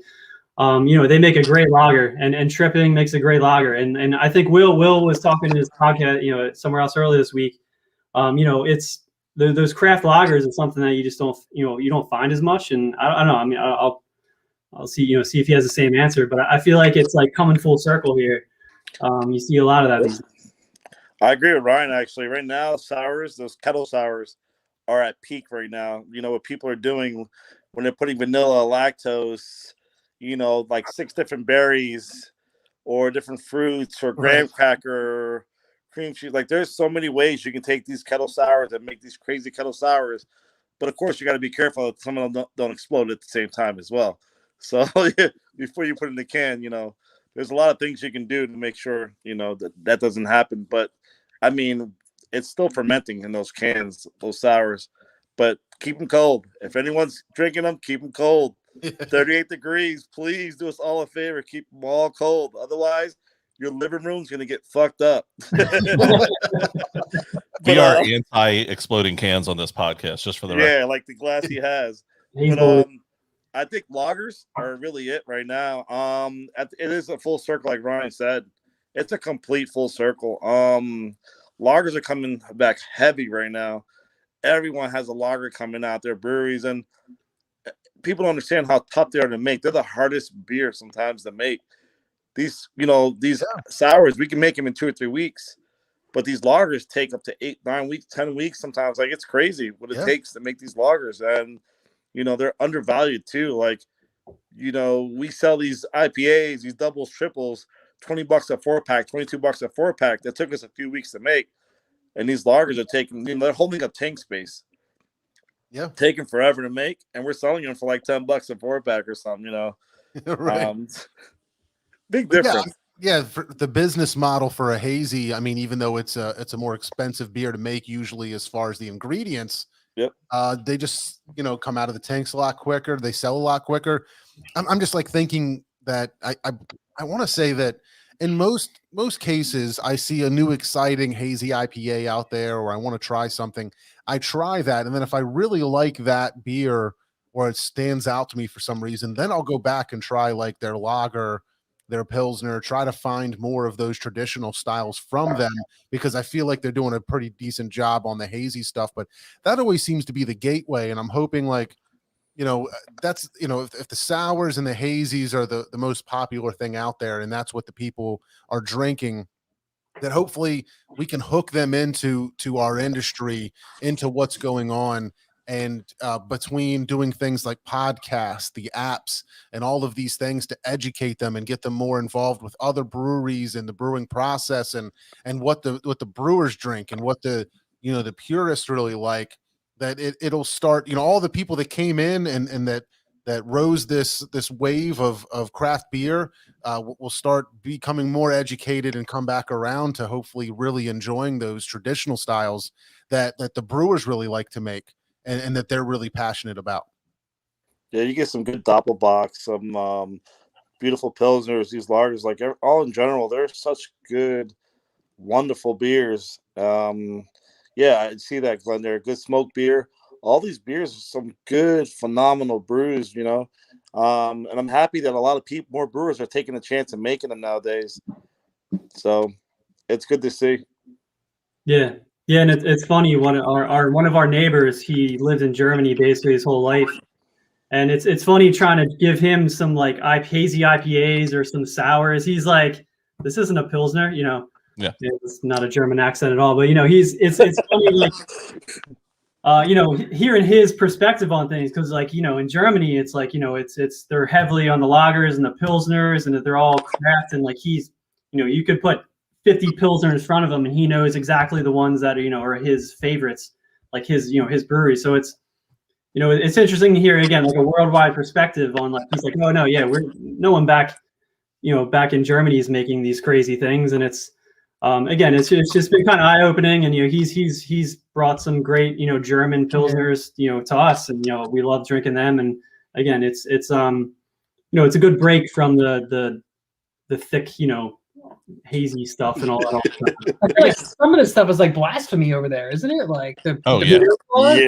They make a great lager, and Tripping makes a great lager, and I think Will was talking in his podcast, somewhere else earlier this week. It's those craft lagers is something that you just don't, you don't find as much. And I don't know. I mean, I'll see if he has the same answer, but I feel like it's like coming full circle here. You see a lot of that. I agree with Ryan, actually. Right now, those kettle sours are at peak right now. What people are doing when they're putting vanilla, lactose, like 6 different berries or different fruits or graham cracker, cream cheese. Like, there's so many ways you can take these kettle sours and make these crazy kettle sours, but of course you got to be careful that some of them don't explode at the same time as well. So before you put in the can, there's a lot of things you can do to make sure that doesn't happen. But I mean, it's still fermenting in those cans, those sours, but keep them cold. If anyone's drinking them, keep them cold. 38 degrees. Please do us all a favor, keep them all cold. Otherwise, your living room's gonna get fucked up. We are anti-exploding cans on this podcast, just for the record. Yeah, like the glass he has. But I think lagers are really it right now. It is a full circle, like Ryan said. It's a complete full circle. Lagers are coming back heavy right now. Everyone has a lager coming out. Their breweries, and people don't understand how tough they are to make. They're the hardest beer sometimes to make. These sours, we can make them in 2 or 3 weeks, but these lagers take up to 8, 9 weeks, 10 weeks sometimes. Like, it's crazy what it takes to make these lagers, and they're undervalued too. Like, we sell these IPAs, these doubles, triples, $20 a 4-pack, $22 a 4-pack. That took us a few weeks to make, and these lagers are taking, they're holding up tank space. Yeah, taking forever to make, and we're selling them for like $10 a 4-pack or something. Right. Big difference. Yeah, for the business model for a hazy, I mean, even though it's a more expensive beer to make, usually as far as the ingredients, Yep. they just come out of the tanks a lot quicker. They sell a lot quicker. I'm just like thinking that I want to say that in most cases, I see a new exciting hazy IPA out there, or I want to try something. I try that, and then if I really like that beer or it stands out to me for some reason, then I'll go back and try like their lager, their pilsner, try to find more of those traditional styles from them, because I feel like they're doing a pretty decent job on the hazy stuff. But that always seems to be the gateway, and I'm hoping like that's if the sours and the hazies are the most popular thing out there, and that's what the people are drinking, that hopefully we can hook them into our industry, into what's going on. And between doing things like podcasts, the apps, and all of these things to educate them and get them more involved with other breweries and the brewing process, and what the brewers drink, and what the purists really like, that it'll start, all the people that came in and that rose this wave of craft beer, will start becoming more educated and come back around to hopefully really enjoying those traditional styles that the brewers really like to make, and that they're really passionate about. Yeah, you get some good Doppelbock, some beautiful pilsners, these lagers, like all in general, they're such good, wonderful beers. Yeah, I see that, Glenn. They're a good smoked beer. All these beers are some good, phenomenal brews, and I'm happy that a lot of more brewers are taking a chance and making them nowadays. So it's good to see. Yeah. Yeah, and it's funny. One of our neighbors, he lived in Germany basically his whole life, and it's funny trying to give him some like hazy IPAs or some sours. He's like, "This isn't a pilsner," Yeah. It's not a German accent at all, but it's funny, like, hearing his perspective on things, because like in Germany, it's like it's they're heavily on the lagers and the pilsners, and that they're all craft, and like he's you could put 50 pilsner in front of him and he knows exactly the ones that are his favorites, like his his brewery. So it's interesting to hear again like a worldwide perspective on, like, he's like, oh no, yeah, we're no one back back in Germany is making these crazy things, and it's again it's just been kind of eye-opening, and he's brought some great German pilsners to us, and we love drinking them, and again it's it's a good break from the thick hazy stuff and all that. I feel like some of this stuff is like blasphemy over there, isn't it? Like the Yeah. beer laws?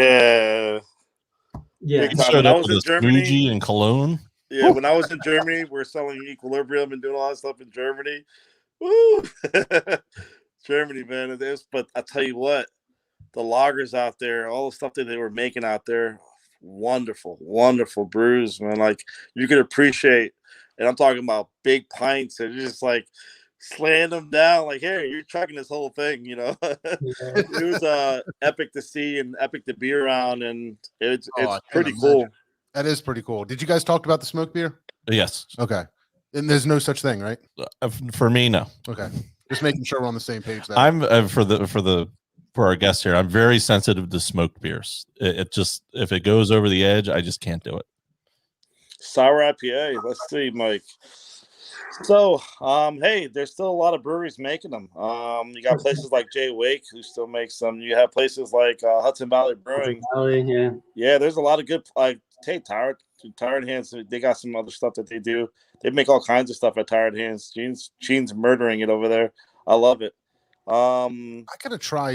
Yeah. Big time. Showed When I up was with in a Germany, smoothie and cologne. yeah, when I was in Germany, we're selling Equilibrium and doing a lot of stuff in Germany. Woo! Germany, man. But I tell you what, the lagers out there, all the stuff that they were making out there, wonderful, wonderful brews, man. Like, you could appreciate, and I'm talking about big pints, and you're just like slaying them down, like, hey, you're trucking this whole thing, It was epic to see and epic to be around, and it's pretty cool. That is pretty cool. Did you guys talk about the smoke beer? Yes. Okay. And there's no such thing, right? For me, no. Okay. Just making sure we're on the same page there. I'm for our guests here, I'm very sensitive to smoked beers. It just, if it goes over the edge, I just can't do it. Sour IPA. Let's see, Mike. So, hey, there's still a lot of breweries making them. You got places like Jay Wake who still makes them. You have places like Hudson Valley Brewing. Yeah, there's a lot of good. Like, hey, Tired Hands. They got some other stuff that they do. They make all kinds of stuff at Tired Hands. Gene's murdering it over there. I love it. I gotta try.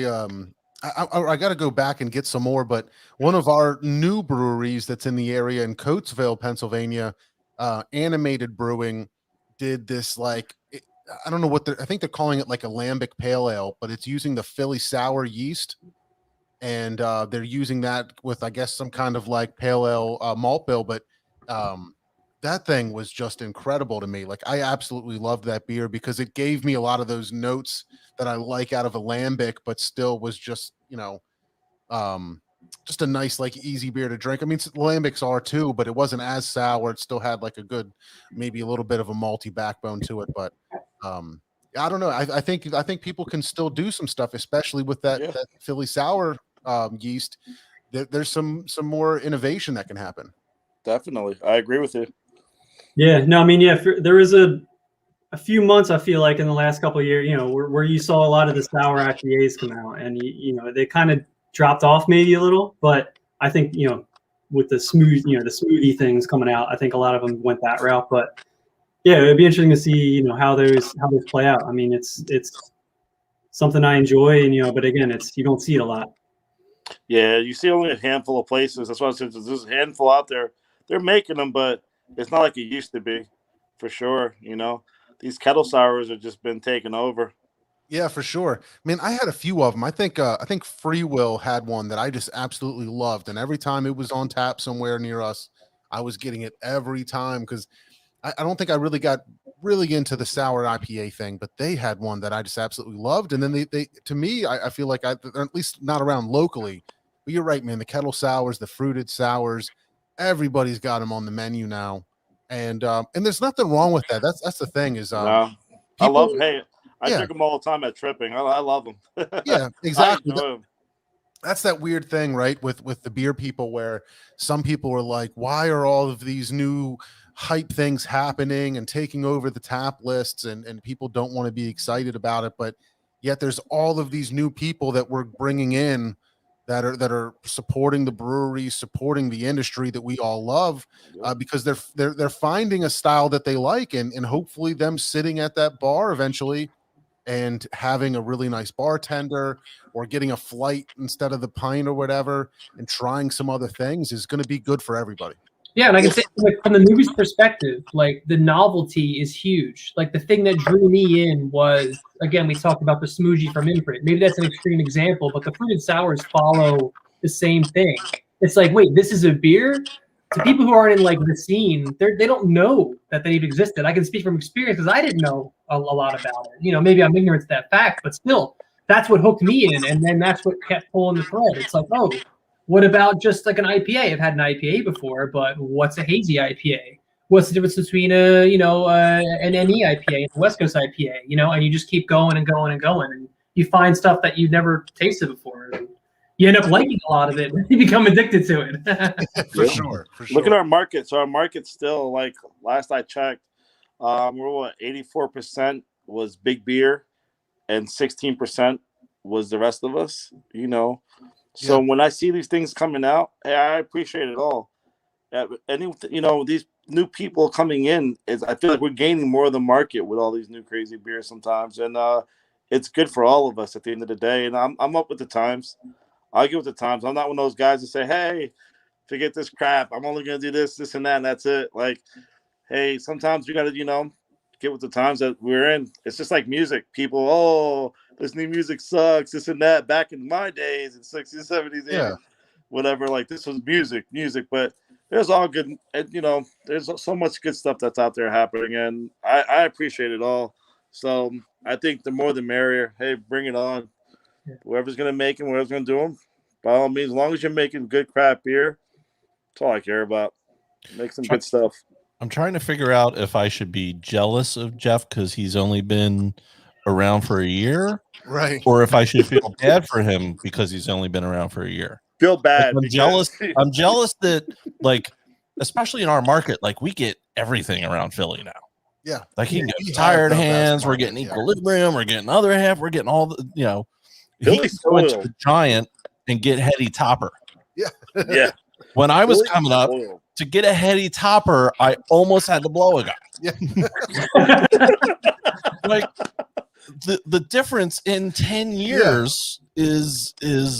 I gotta go back and get some more. But one of our new breweries that's in the area in Coatesville, Pennsylvania, Animated Brewing, did this like I don't know what I think they're calling it like a lambic pale ale, but it's using the Philly sour yeast, and they're using that with I guess some kind of like pale ale malt bill. But that thing was just incredible to me. Like, I absolutely loved that beer because it gave me a lot of those notes that I like out of a lambic, but still was just just a nice, like, easy beer to drink. I mean, lambics are too, but it wasn't as sour. It still had like a good, maybe a little bit of a malty backbone to it. But I don't know. I think people can still do some stuff, especially with that Philly sour yeast. There's some more innovation that can happen. Definitely, I agree with you. Yeah, no, I mean, there is a few months, I feel like in the last couple of years, where you saw a lot of the sour IPAs come out, and they kind of dropped off maybe a little, but I think with the smoothie things coming out, I think a lot of them went that route. But yeah, it'd be interesting to see how those play out. I mean, it's something I enjoy, but again, you don't see it a lot. Yeah, you see only a handful of places. That's why I said there's a handful out there. They're making them, but it's not like it used to be, for sure. These kettle sours have just been taken over. Yeah, for sure. I mean, I had a few of them. I think Free Will had one that I just absolutely loved, and every time it was on tap somewhere near us, I was getting it every time because I don't think I really got into the sour IPA thing, but they had one that I just absolutely loved. And then they to me, I feel like they're at least not around locally. But you're right, man. The kettle sours, the fruited sours, everybody's got them on the menu now, and there's nothing wrong with that. That's the thing is, I love. Hey, I drink them all the time at Tripping. I love them. Yeah, exactly. I enjoy them. That's that weird thing, right? With the beer people, where some people are like, why are all of these new hype things happening and taking over the tap lists, and people don't want to be excited about it, but yet there's all of these new people that we're bringing in that are supporting the brewery, supporting the industry that we all love, because they're finding a style that they like, and hopefully them sitting at that bar eventually and having a really nice bartender or getting a flight instead of the pint or whatever and trying some other things is going to be good for everybody. Yeah, and I can say, like, from the movie's perspective, like, the novelty is huge. Like, the thing that drew me in was, again, we talked about the smoothie from Imprint. Maybe that's an extreme example, but the fruited sours follow the same thing. It's like, wait, this is a beer? To people who aren't in, like, the scene, they don't know that they even existed. I can speak from experience because I didn't know a lot about it. Maybe I'm ignorant to that fact, but still, that's what hooked me in, and then that's what kept pulling the thread. It's like, oh, what about just like an IPA? I've had an IPA before, but what's a hazy IPA? What's the difference between an NE IPA and a West Coast IPA? And you just keep going and going and going, and you find stuff that you've never tasted before. And you end up liking a lot of it. You become addicted to it. For sure. Look at our market. So our market's still, like, last I checked, we're 84% was big beer, and 16% was the rest of us. So when I see these things coming out, hey, I appreciate it all. These new people coming in, I feel like we're gaining more of the market with all these new crazy beers sometimes, and it's good for all of us at the end of the day. And I'm up with the times. I get with the times. I'm not one of those guys that say, "Hey, forget this crap. I'm only gonna do this, and that, and that's it." Like, hey, sometimes you gotta, get with the times that we're in. It's just like music. People, oh, this new music sucks, this and that. Back in my days, in 60s, 70s, 80s, whatever, like, this was music. But there's all good, and, there's so much good stuff that's out there happening, and I appreciate it all. So I think the more the merrier. Hey, bring it on. Whoever's going to make them, whoever's going to do them, by all means, as long as you're making good craft beer, that's all I care about. Make some good stuff. I'm trying to figure out if I should be jealous of Jeff because he's only been around for a year, right? Or if I should feel bad for him because he's only been around for a year. Feel bad. I'm jealous. I'm jealous that, like, especially in our market, like, we get everything around Philly now. Yeah, like, he can get Tired Hands. We're getting Equilibrium. We're getting Other Half. We're getting all the, he can go into the Giant and get Heady Topper. Yeah. When I was coming up, to get a Heady Topper, I almost had to blow a guy. Yeah. Like, the difference in 10 years is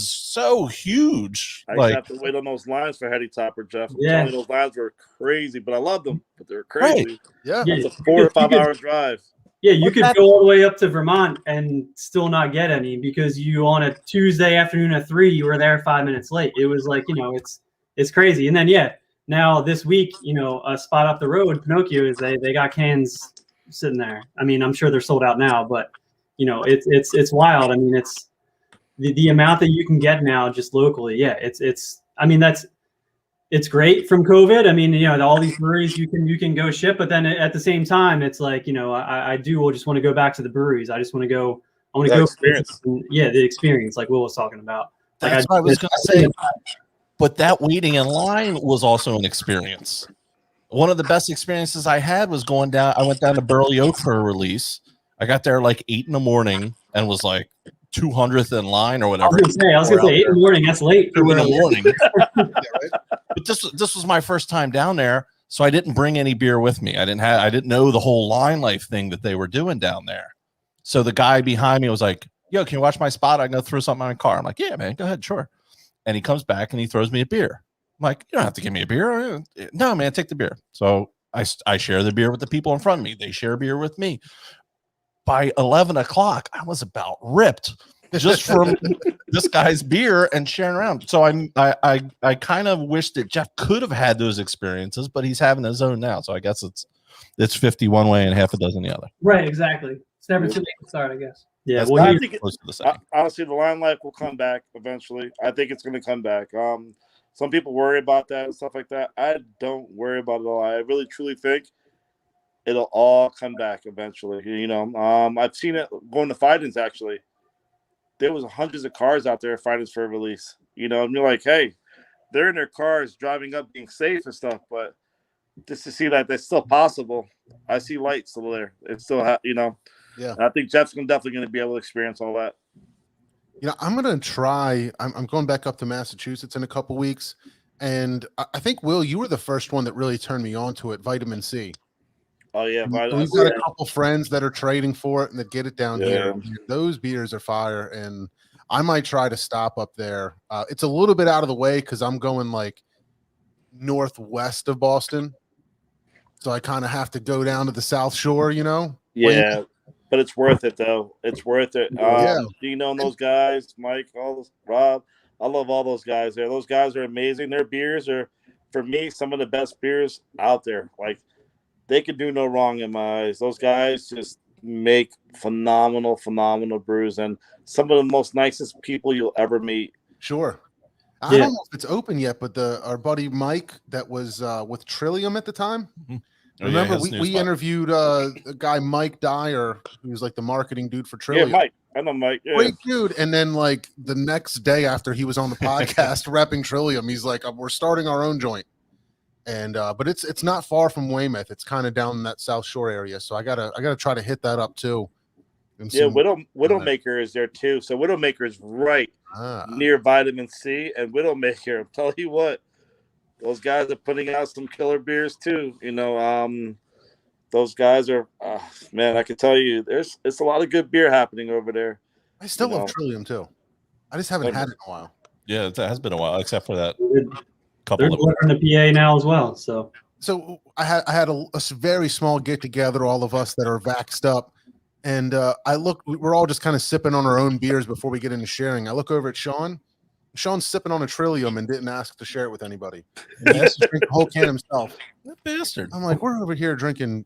so huge. I used to have to wait on those lines for Heady Topper, Jeff. I'm telling you, those lines were crazy, but I loved them. But they're crazy. Right. Yeah. It's a 4 to 5 hour drive. Yeah, you could go all the way up to Vermont and still not get any because you, on a Tuesday afternoon at 3, you were there 5 minutes late. It was like, it's crazy. And then, now this week, a spot up the road, Pinocchio, is they got cans sitting there. I mean, I'm sure they're sold out now, but it's wild. I mean, it's the amount that you can get now just locally. Yeah, it's great from COVID. I mean, all these breweries you can go ship, but then at the same time, it's like, I do just want to go back to the breweries. I just want to go. I want to go experience. The experience, like Will was talking about. That's what I was going to say. But that waiting in line was also an experience. one of the best experiences I had was going down. I went down to Burley Oak for a release. I got there like 8 in the morning and was like 200th in line or whatever. I was gonna say 8 in the morning. That's late. 2 in the morning. Yeah, right? But this was my first time down there, so I didn't bring any beer with me. I didn't know the whole line life thing that they were doing down there. So the guy behind me was like, "Yo, can you watch my spot? I can go throw something in my car." I'm like, "Yeah, man, go ahead, sure." And he comes back and he throws me a beer. I'm like, "You don't have to give me a beer." No, man, take the beer. So I share the beer with the people in front of me. They share beer with me. By 11 o'clock, I was about ripped just from this guy's beer and sharing around. So I kind of wish that Jeff could have had those experiences, but he's having his own now. So I guess it's 50 one way and half a dozen the other. Right, exactly. It's never too late to start, I guess. Yeah, That's well, I you, think Close to the same. honestly, the line life will come back eventually. I think it's going to come back. Some people worry about that and stuff like that. I don't worry about it all. I really truly think it'll all come back eventually. You know, I've seen it going to fight-ins actually. There was hundreds of cars out there fighting for a release. You know, and you're like, hey, they're in their cars driving up, being safe and stuff, but just to see that that's still possible. I see lights still there. It's still, you know. Yeah. I think Jeff's definitely going to be able to experience all that. You know, I'm gonna try. I'm going back up to Massachusetts in a couple weeks, and I think Will, you were the first one that really turned me on to it. Vitamin C. Oh yeah, We've got a couple friends that are trading for it and that get it down here. Those beers are fire, and I might try to stop up there. It's a little bit out of the way because I'm going like northwest of Boston, so I kind of have to go down to the South Shore. You know? Yeah, but it's worth it though. It's worth it. Yeah. You know those guys, Mike, all those, Rob. I love all those guys there. Those guys are amazing. Their beers are, for me, some of the best beers out there. Like, they could do no wrong in my eyes. Those guys just make phenomenal brews, and some of the most nicest people you'll ever meet. Sure. I don't know if it's open yet, but our buddy Mike that was with Trillium at the time. Oh, Remember, yeah, we interviewed a guy, Mike Dyer, who was like the marketing dude for Trillium. Yeah, Mike. I know Mike. Yeah. Great dude. And then like the next day after he was on the podcast repping Trillium, he's like, we're starting our own joint. And but it's not far from Weymouth. It's kind of down in that South Shore area. So I gotta try to hit that up too. Yeah, Widowmaker is there too. So Widowmaker is right near Vitamin C and Widowmaker. I'm telling you what, those guys are putting out some killer beers too. You know, those guys are man. I can tell you, it's a lot of good beer happening over there. I still love Trillium too. I just haven't had it in a while. Yeah, it has been a while, except for that they're couple of delivering the PA now as well. So I had a very small get together, all of us that are vaxxed up. And we're all just kind of sipping on our own beers before we get into sharing. I look over at Sean. Sean's sipping on a Trillium and didn't ask to share it with anybody. He has to drink the whole can himself. That bastard. I'm like, we're over here drinking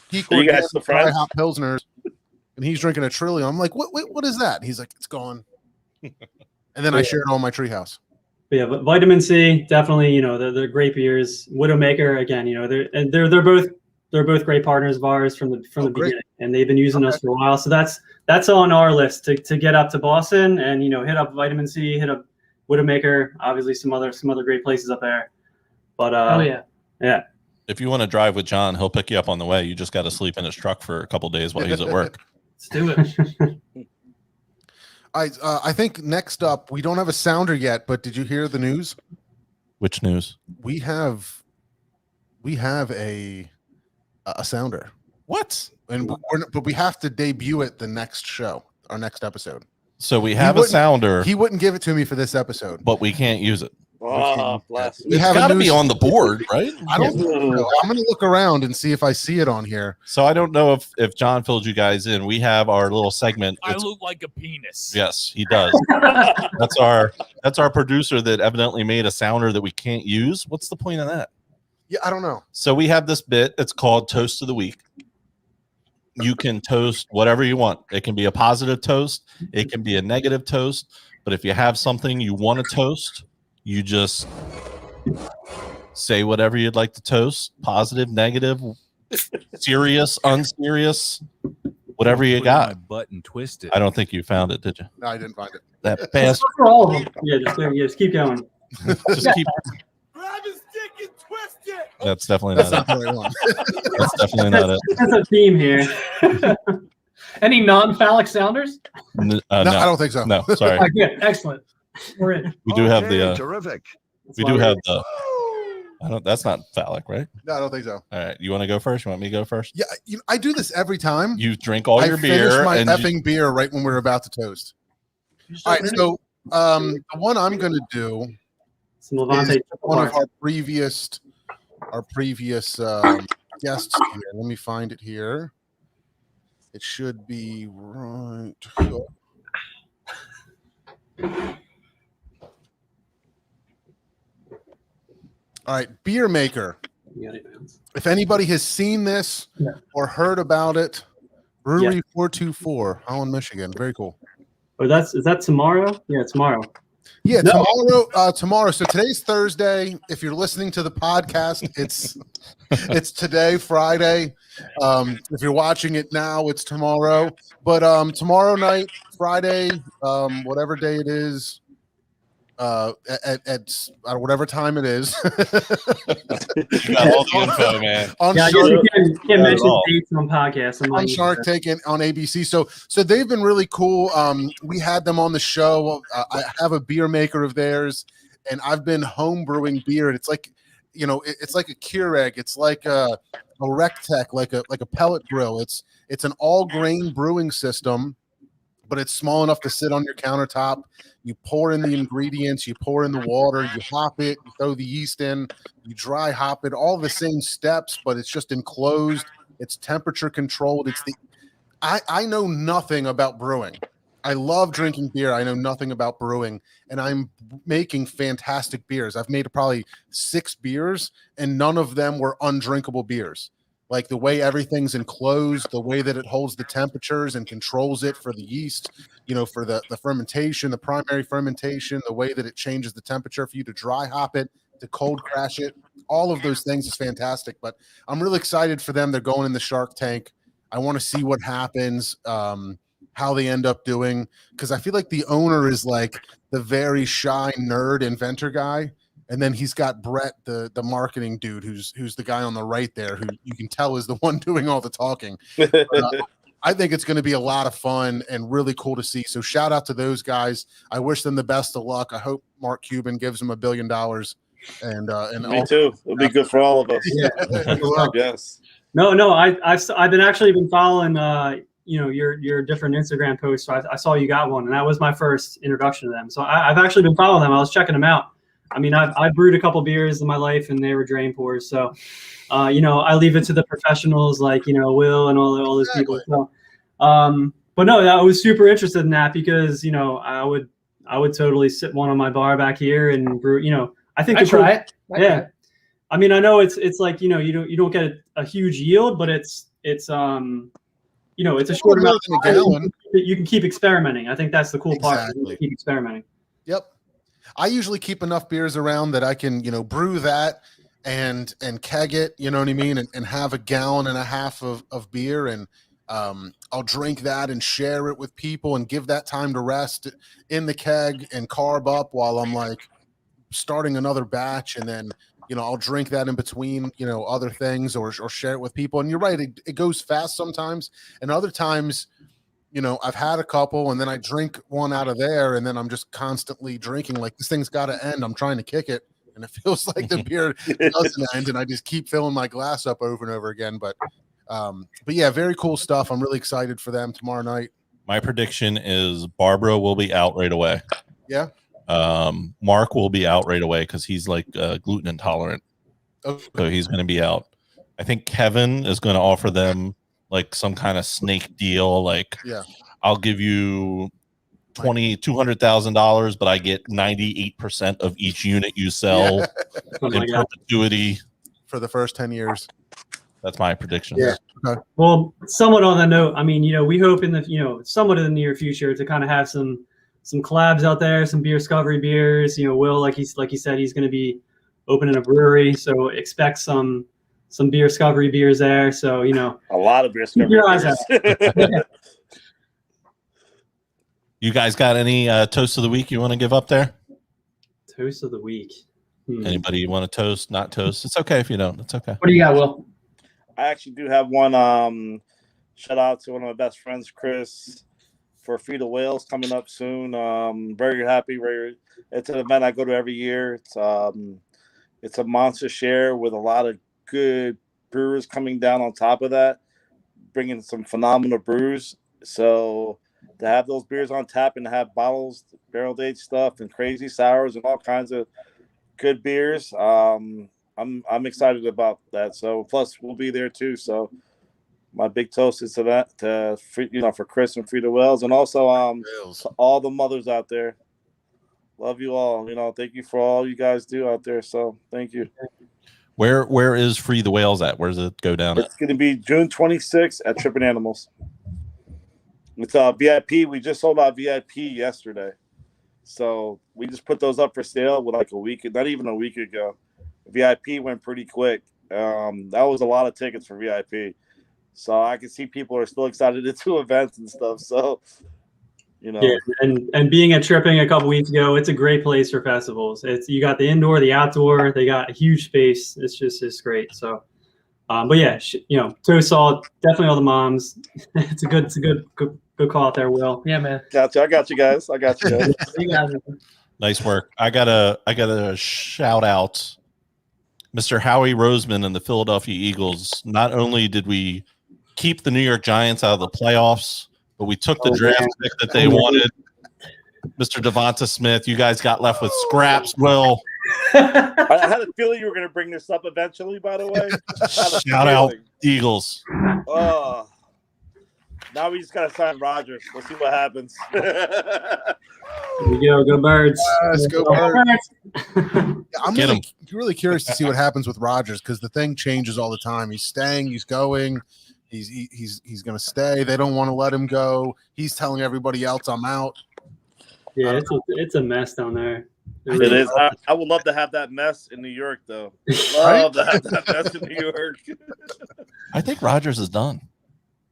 peak Are you guys still friends? hot pilsners, and he's drinking a Trillium. I'm like, what is that? He's like, it's gone. And then I shared it on my treehouse. yeah, but Vitamin C, definitely, you know, they're great beers. Widowmaker, again, you know, they're both great partners of ours from the beginning, and they've been using us for a while. So that's on our list to get up to Boston and, you know, hit up Vitamin C, hit up Widowmaker, obviously some other great places up there. But yeah. If you want to drive with John, he'll pick you up on the way. You just got to sleep in his truck for a couple days while he's at work. Let's do it. I think next up, we don't have a sounder yet, but did you hear the news? Which news? We have a sounder. What? But we have to debut it the next show, our next episode. So we have a sounder. He wouldn't give it to me for this episode, but we can't use it. Oh, bless. We It's have got to be on the board, right? I don't know. I'm going to look around and see if I see it on here. So I don't know if John filled you guys in. We have our little segment. I look like a penis. Yes, he does. That's our producer that evidently made a sounder that we can't use. What's the point of that? Yeah, I don't know. So we have this bit. It's called Toast of the Week. You can toast whatever you want. It can be a positive toast. It can be a negative toast. But if you have something you want to toast, you just say whatever you'd like to toast. Positive, negative, serious, unserious, whatever you got. My button twisted. I don't think you found it, did you? No, I didn't find it. That bastard. For all of them. Yeah, just keep going. Just keep. Grab his stick and twist it. That's definitely That's not not it. the right one. That's definitely not it. That's a theme here. Any non-phallic sounders? No, I No, don't think so. no, sorry. Oh, good, excellent. We're in. We do have the. terrific. That's We why do we're- have the. I don't. That's not phallic, right? No, I don't think so. All right. You want to go first? You want me to go first? Yeah, I do this every time. You drink all I your finish beer my and effing beer right when we're about to toast. All right, so the one I'm going to do Some Levante is one of triple our previous guests here. Let me find it here. It should be right. All right, Beer Maker. You got it, man. If anybody has seen this Yeah. or heard about it, Brewery 424, Holland, Michigan. Very cool. Oh, is that tomorrow? Yeah, tomorrow. Yeah, No. tomorrow. So today's Thursday. If you're listening to the podcast, it's today, Friday. If you're watching it now, it's tomorrow. But tomorrow night, Friday, whatever day it is, at whatever time it is. you got all the info, man. on Yeah, I guess Shark, you can't Not at mention all. dates on podcasts. I'm on like, Shark Tank and on ABC. So they've been really cool. We had them on the show. I have a beer maker of theirs, and I've been home brewing beer. And it's like, it's like a Keurig. It's like a Rectech, like a pellet grill. It's an all grain brewing system, but it's small enough to sit on your countertop. You pour in the ingredients, you pour in the water, you hop it, you throw the yeast in, you dry hop it, all the same steps, but it's just enclosed. It's temperature controlled. I know nothing about brewing. I love drinking beer. I know nothing about brewing, and I'm making fantastic beers. I've made probably 6 beers, and none of them were undrinkable beers. Like the way everything's enclosed, the way that it holds the temperatures and controls it for the yeast, for the fermentation, the primary fermentation, the way that it changes the temperature for you to dry hop it, to cold crash it, all of those things is fantastic. But I'm really excited for them. They're going in the Shark Tank. I want to see what happens, how they end up doing, because I feel like the owner is like the very shy nerd inventor guy. And then he's got Brett, the marketing dude, who's the guy on the right there, who you can tell is the one doing all the talking. I think it's going to be a lot of fun and really cool to see. So shout out to those guys. I wish them the best of luck. I hope Mark Cuban gives them $1 billion. And Me too. It'll be good for all of us. Yeah. Yes. No. I've been actually been following your different Instagram posts. So I saw you got one, and that was my first introduction to them. So I've actually been following them. I was checking them out. I mean, I've brewed a couple beers in my life, and they were drain pours. So, I leave it to the professionals like Will and all those people. So, but no, I was super interested in that because I would totally sit one on my bar back here and brew. I think I try it. Yeah, I mean, I know it's like you don't get a huge yield, but it's a short amount of time. You can keep experimenting. I think that's the cool part. You can keep experimenting. Yep. I usually keep enough beers around that I can, brew that and keg it, you know what I mean? And have a gallon and a half of beer. And I'll drink that and share it with people and give that time to rest in the keg and carb up while I'm like starting another batch. And then, I'll drink that in between, other things or share it with people. And you're right. It goes fast sometimes. And other times, I've had a couple and then I drink one out of there and then I'm just constantly drinking like this thing's got to end. I'm trying to kick it and it feels like the beer doesn't end and I just keep filling my glass up over and over again. But yeah, very cool stuff. I'm really excited for them tomorrow night. My prediction is Barbara will be out right away. Yeah. Mark will be out right away because he's like gluten intolerant. Okay. So he's going to be out. I think Kevin is going to offer them like some kind of snake deal. Like, Yeah. I'll give you $200,000, but I get 98% of each unit you sell Oh my in God. perpetuity. For the first 10 years. That's my prediction. Yeah. Well, somewhat on that note, I mean, we hope in the somewhat in the near future to kind of have some collabs out there, some Beerscovery beers. Will, like he said, he's going to be opening a brewery, so expect some Beerscovery beers there. So A lot of beer. keep your eyes out. You guys got any toast of the week you want to give up there? Toast of the week. Anybody you want to toast? Not toast. It's okay if you don't. It's okay. What do you got, Will? I actually do have one. Shout out to one of my best friends, Chris, for Feed the Whales coming up soon. Very happy. It's an event I go to every year. It's a monster share with a lot of good brewers coming down on top of that, bringing some phenomenal brews. So to have those beers on tap and to have bottles, barrel aged stuff, and crazy sours and all kinds of good beers, I'm excited about that. So plus we'll be there too. So my big toast is to that, for Chris and Frida Wells, and also to all the mothers out there. Love you all. Thank you for all you guys do out there. So thank you. Where is Free the Whales at? Where does it go down? It's going to be June 26th at Trippin' Animals. It's VIP. We just sold out VIP yesterday. So we just put those up for sale with not even a week ago. VIP went pretty quick. That was a lot of tickets for VIP. So I can see people are still excited to do events and stuff. So, Yeah, and being at Tripping a couple weeks ago, it's a great place for festivals. You got the indoor, the outdoor. They got a huge space. It's great. So, but yeah, toast all, definitely all the moms. It's a good call out there, Will. Yeah, man. Gotcha. I got you guys. You guys. Nice work. I gotta shout out Mr. Howie Roseman and the Philadelphia Eagles. Not only did we keep the New York Giants out of the playoffs, but we took the draft pick that they wanted. Mr. Devonta Smith, you guys got left with scraps. Will, I had a feeling you were going to bring this up eventually, by the way. shout out Eagles. Oh, now we just got to sign Rodgers. We'll see what happens. Here we go Birds. Yes, go Birds. I'm Get really curious to see what happens with Rodgers, because the thing changes all the time. He's staying, he's going, he's going to stay. They don't want to let him go. He's telling everybody else, I'm out. Yeah, it's a mess down there. It is. I would love to have that mess in New York, though. Love to have that mess in New York. I think Rodgers is done.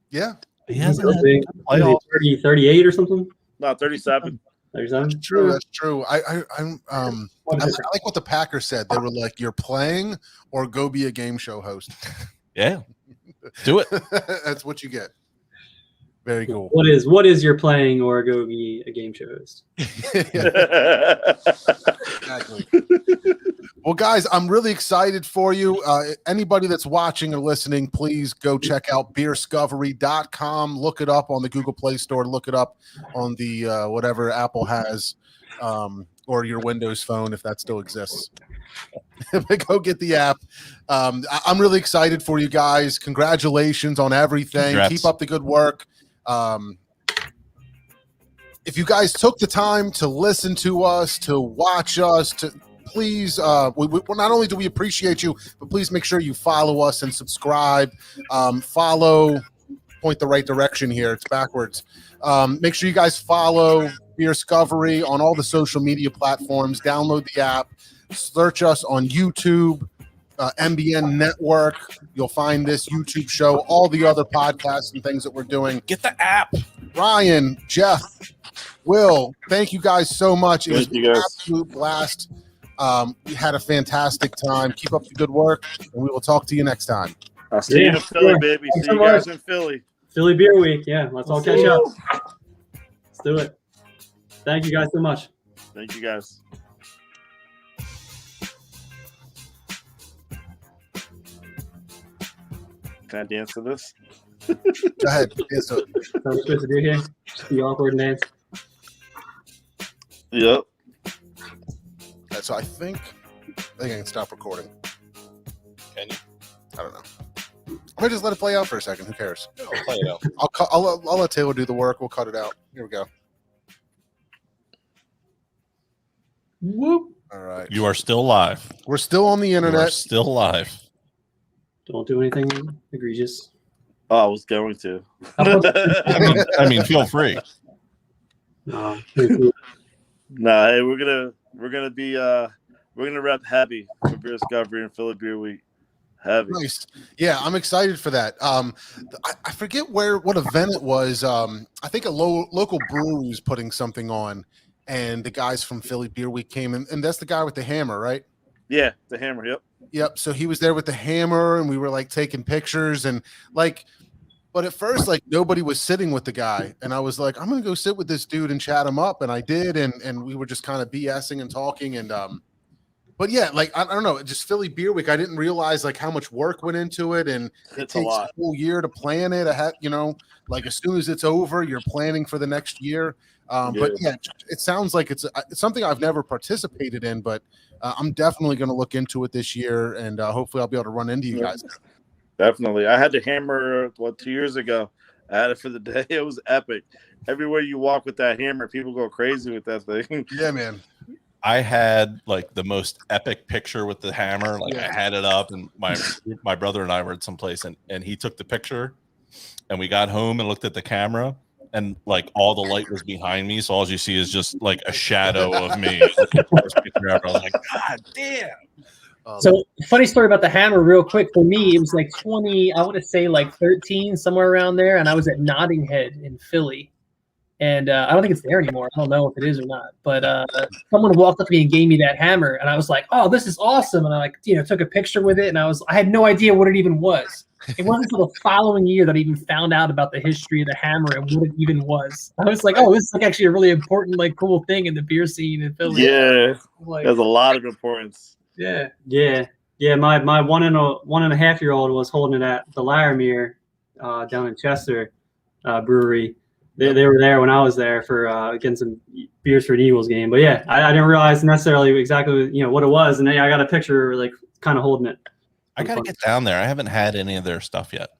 Yeah. He hasn't had playoff. 38 or something. No, 37. 37. That's true. I like what the Packers said. They were like, "You're playing, or go be a game show host." Yeah, do it. That's what you get. Very cool. What is your playing or go be a game show host? Exactly. Well, guys, I'm really excited for you. Anybody that's watching or listening, please go check out Beerscovery.com. Look it up on the Google Play Store. Look it up on the whatever Apple has, or your Windows phone, if that still exists. Go get the app. I'm really excited for you guys. Congratulations on everything. Congrats. Keep up the good work. If you guys took the time to listen to us, to watch us, to please, not only do we appreciate you, but please make sure you follow us and subscribe. Follow, point the right direction here. It's backwards. Make sure you guys follow Beerscovery on all the social media platforms. Download the app. Search us on YouTube, MBN Network. You'll find this YouTube show, all the other podcasts and things that we're doing. Get the app. Ryan, Jeff, Will, thank you guys so much. It was Thank you, an guys. absolute blast. We had a fantastic time. Keep up the good work, and we will talk to you next time. I'll see you in Philly, sure. baby. Thanks See so you guys much. in Philly. Philly Beer Week. Yeah, let's all catch up. Let's do it. Thank you guys so much. Thank you, guys. Can I dance to this? Go ahead. Yes, sir. So we're supposed to do here? Just be awkward and dance. Yep. So I think I can stop recording. Can you? I don't know. I might just let it play out for a second. Who cares? I'll play it out. I'll let Taylor do the work. We'll cut it out. Here we go. Whoop. All right. You are still live. We're still on the You are internet. still live. Don't do anything egregious. Oh, I was going to. I mean, feel free. Nah, hey, we're gonna rep heavy for Beerscovery and Philly Beer Week. Heavy. Nice. Yeah, I'm excited for that. I forget what event it was. I think a local brewery was putting something on, and the guys from Philly Beer Week came, and that's the guy with the hammer, right? Yeah, the hammer. Yep. Yep. So he was there with the hammer, and we were like taking pictures, and like, but at first, like nobody was sitting with the guy, and I was like, I'm gonna go sit with this dude and chat him up, and I did, and we were just kind of BSing and talking, and but yeah, like I don't know, just Philly Beer Week. I didn't realize like how much work went into it, and it It's a takes lot. a whole year to plan it. I had, like as soon as it's over, you're planning for the next year. But yeah, it sounds like it's something I've never participated in, but I'm definitely going to look into it this year, and hopefully I'll be able to run into you guys. Definitely. I had the hammer 2 years ago. I had it for the day. It was epic. Everywhere you walk with that hammer, people go crazy with that thing. Yeah, man. I had like the most epic picture with the hammer. Like I had it up, and my brother and I were at some place, and he took the picture, and we got home and looked at the camera, and like all the light was behind me, so all you see is just like a shadow of me. I was like, God damn. So funny story about the hammer real quick. For me, it was like 20, I want to say like 13, somewhere around there. And I was at Notting Head in Philly. And I don't think it's there anymore. I don't know if it is or not. But someone walked up to me and gave me that hammer. And I was like, oh, this is awesome. And I took a picture with it. And I had no idea what it even was. It wasn't until the following year that I even found out about the history of the hammer and what it even was. I was like, oh, this is like actually a really important, like cool thing in the beer scene in Philly. Yeah. Like, There's a lot of importance. yeah. My 1.5-year-old was holding it at the Laramie down in Chester brewery. They were there when I was there for getting some beers for an Eagles game. But yeah, I didn't realize necessarily exactly what it was, and I got a picture like kind of holding it. I got to get down there. I haven't had any of their stuff yet.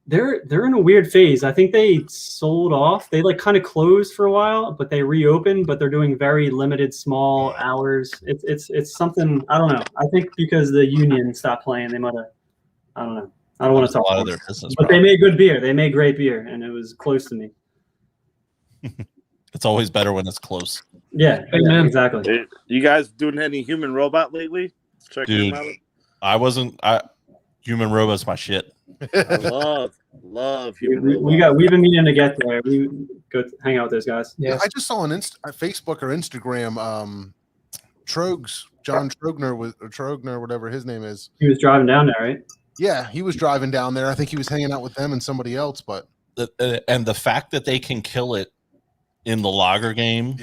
They're in a weird phase. I think they sold off. They like kind of closed for a while, but they reopened. But they're doing very limited, small hours. It's something, I don't know. I think because the union stopped playing, they might have. I don't know. I don't want to talk a lot about of their business, but they made good beer. They made great beer, and it was close to me. It's always better when it's close. Yeah, exactly. Hey, you guys doing any human robot lately? Check Dude, them out. Human Robot's my shit. I love human robot. We've been meaning to get there. We go hang out with those guys. Yeah. I just saw on Facebook or Instagram, John Trogner, whatever his name is. He was driving down there, right? Yeah, he was driving down there. I think he was hanging out with them and somebody else, but And the fact that they can kill it in the lager game,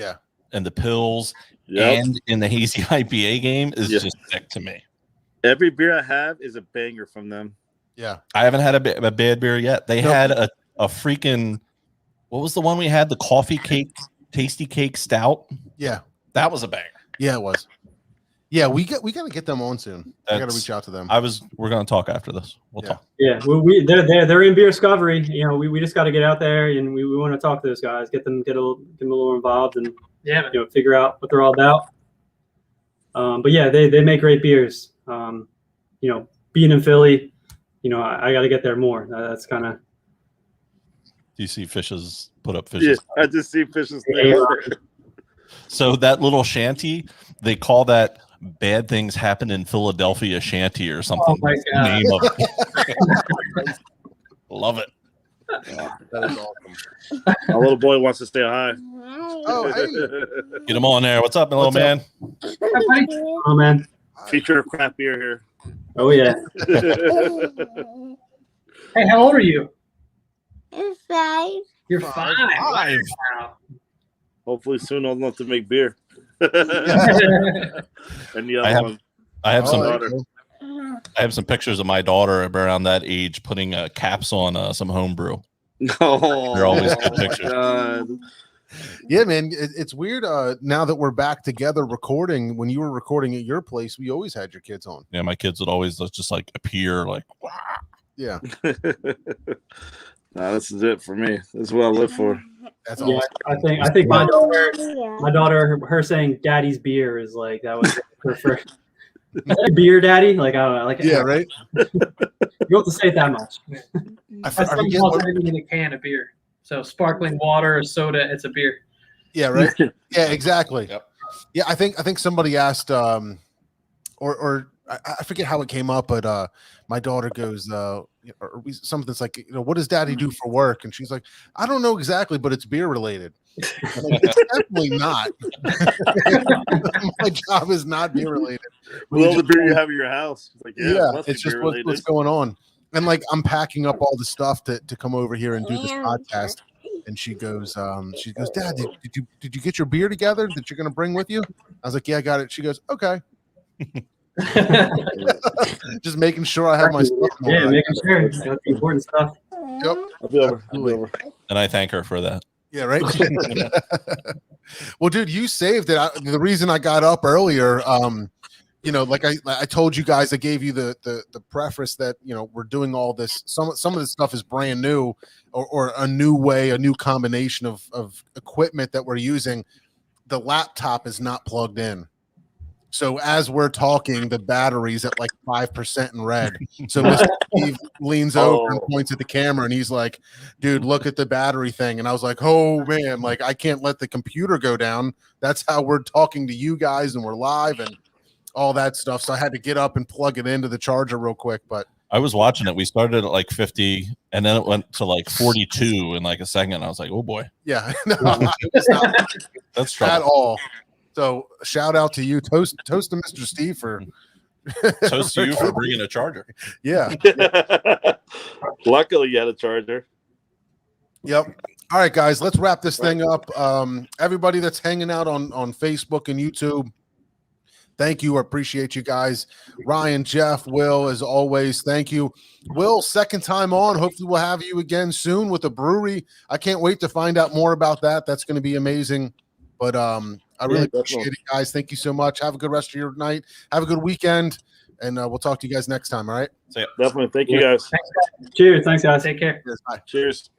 and the pills, and in the hazy IPA game is just sick to me. Every beer I have is a banger from them. Yeah, I haven't had a bad beer yet. They had a freaking, what was the one we had? The coffee cake, tasty cake stout. Yeah, that was a banger. Yeah, it was. Yeah, we got to get them on soon. I got to reach out to them. We're going to talk after this. We'll talk. Yeah, they're in Beerscovery. We just got to get out there and we want to talk to those guys, get them a little involved and figure out what they're all about. But yeah, they make great beers. Being in Philly, I got to get there more. That's kind of. Do you see Fishes put up Fishes? Yeah, I just see Fishes. So that little shanty, they call that Bad Things Happen in Philadelphia Shanty or something. Oh my God. Name of it. Love it. Yeah, that is awesome. My little boy wants to stay high. Oh, hey. Get him on there. What's up, my little man? Oh, man. Feature of craft beer here. Oh, yeah. Hey, how old are you? I'm 5. You're 5. Wow. Hopefully soon old enough to make beer. And the other one. I have some. daughter. I have some pictures of my daughter around that age putting caps on some homebrew. No, they're always good pictures. God. Yeah, man, it's weird. Now that we're back together recording, when you were recording at your place, we always had your kids on. Yeah, my kids would always just like appear like. Wah. Yeah. Nah, this is it for me. This is what I live for. That's awesome. I think my daughter, her saying "daddy's beer" is like that was her first beer, daddy. Like I don't know, like yeah, right. You don't have to say it that much. I forget anything in a can of beer. So sparkling water or soda, it's a beer. Yeah, right. Yeah, exactly. Yep. Yeah, I think somebody asked, or I forget how it came up, but my daughter goes, something that's like, what does daddy do for work? And she's like, I don't know exactly, but it's beer related. Like, it's definitely not. My job is not beer related. With all the beer you have in your house. It's like, must it's be just beer what's related. going on. And like I'm packing up all the stuff to come over here and do this podcast. And she goes, Dad, did you get your beer together that you're gonna bring with you? I was like, yeah, I got it. She goes, okay. Just making sure I have my stuff. Yeah, making sure got the important stuff. Yep. I'll be over. And I thank her for that. Yeah, right. Well, dude, you saved it. The reason I got up earlier, like I told you guys, I gave you the preface that we're doing all this. Some of this stuff is brand new, or a new way, a new combination of equipment that we're using. The laptop is not plugged in. So as we're talking, the battery's at like 5% in red. So Mr. Steve leans over and points at the camera, and he's like, "Dude, look at the battery thing." And I was like, "Oh man, like I can't let the computer go down. That's how we're talking to you guys, and we're live and all that stuff." So I had to get up and plug it into the charger real quick. But I was watching it. We started at like 50, and then it went to like 42 in like a second. I was like, "Oh boy, yeah, no, it's not that's trouble." at all." So shout out to you, toast to Mr. Steve for toast to you for bringing a charger. Yeah. Luckily, you had a charger. Yep. All right, guys, let's wrap this thing up. Everybody that's hanging out on Facebook and YouTube, thank you. I appreciate you guys. Ryan, Jeff, Will, as always, thank you. Will, second time on. Hopefully we'll have you again soon with the brewery. I can't wait to find out more about that. That's going to be amazing. But I really appreciate it, guys. Thank you so much. Have a good rest of your night. Have a good weekend. And we'll talk to you guys next time, all right? Definitely. Thank you, guys. Cheers. Thanks, guys. Take care. Cheers. Bye. Cheers.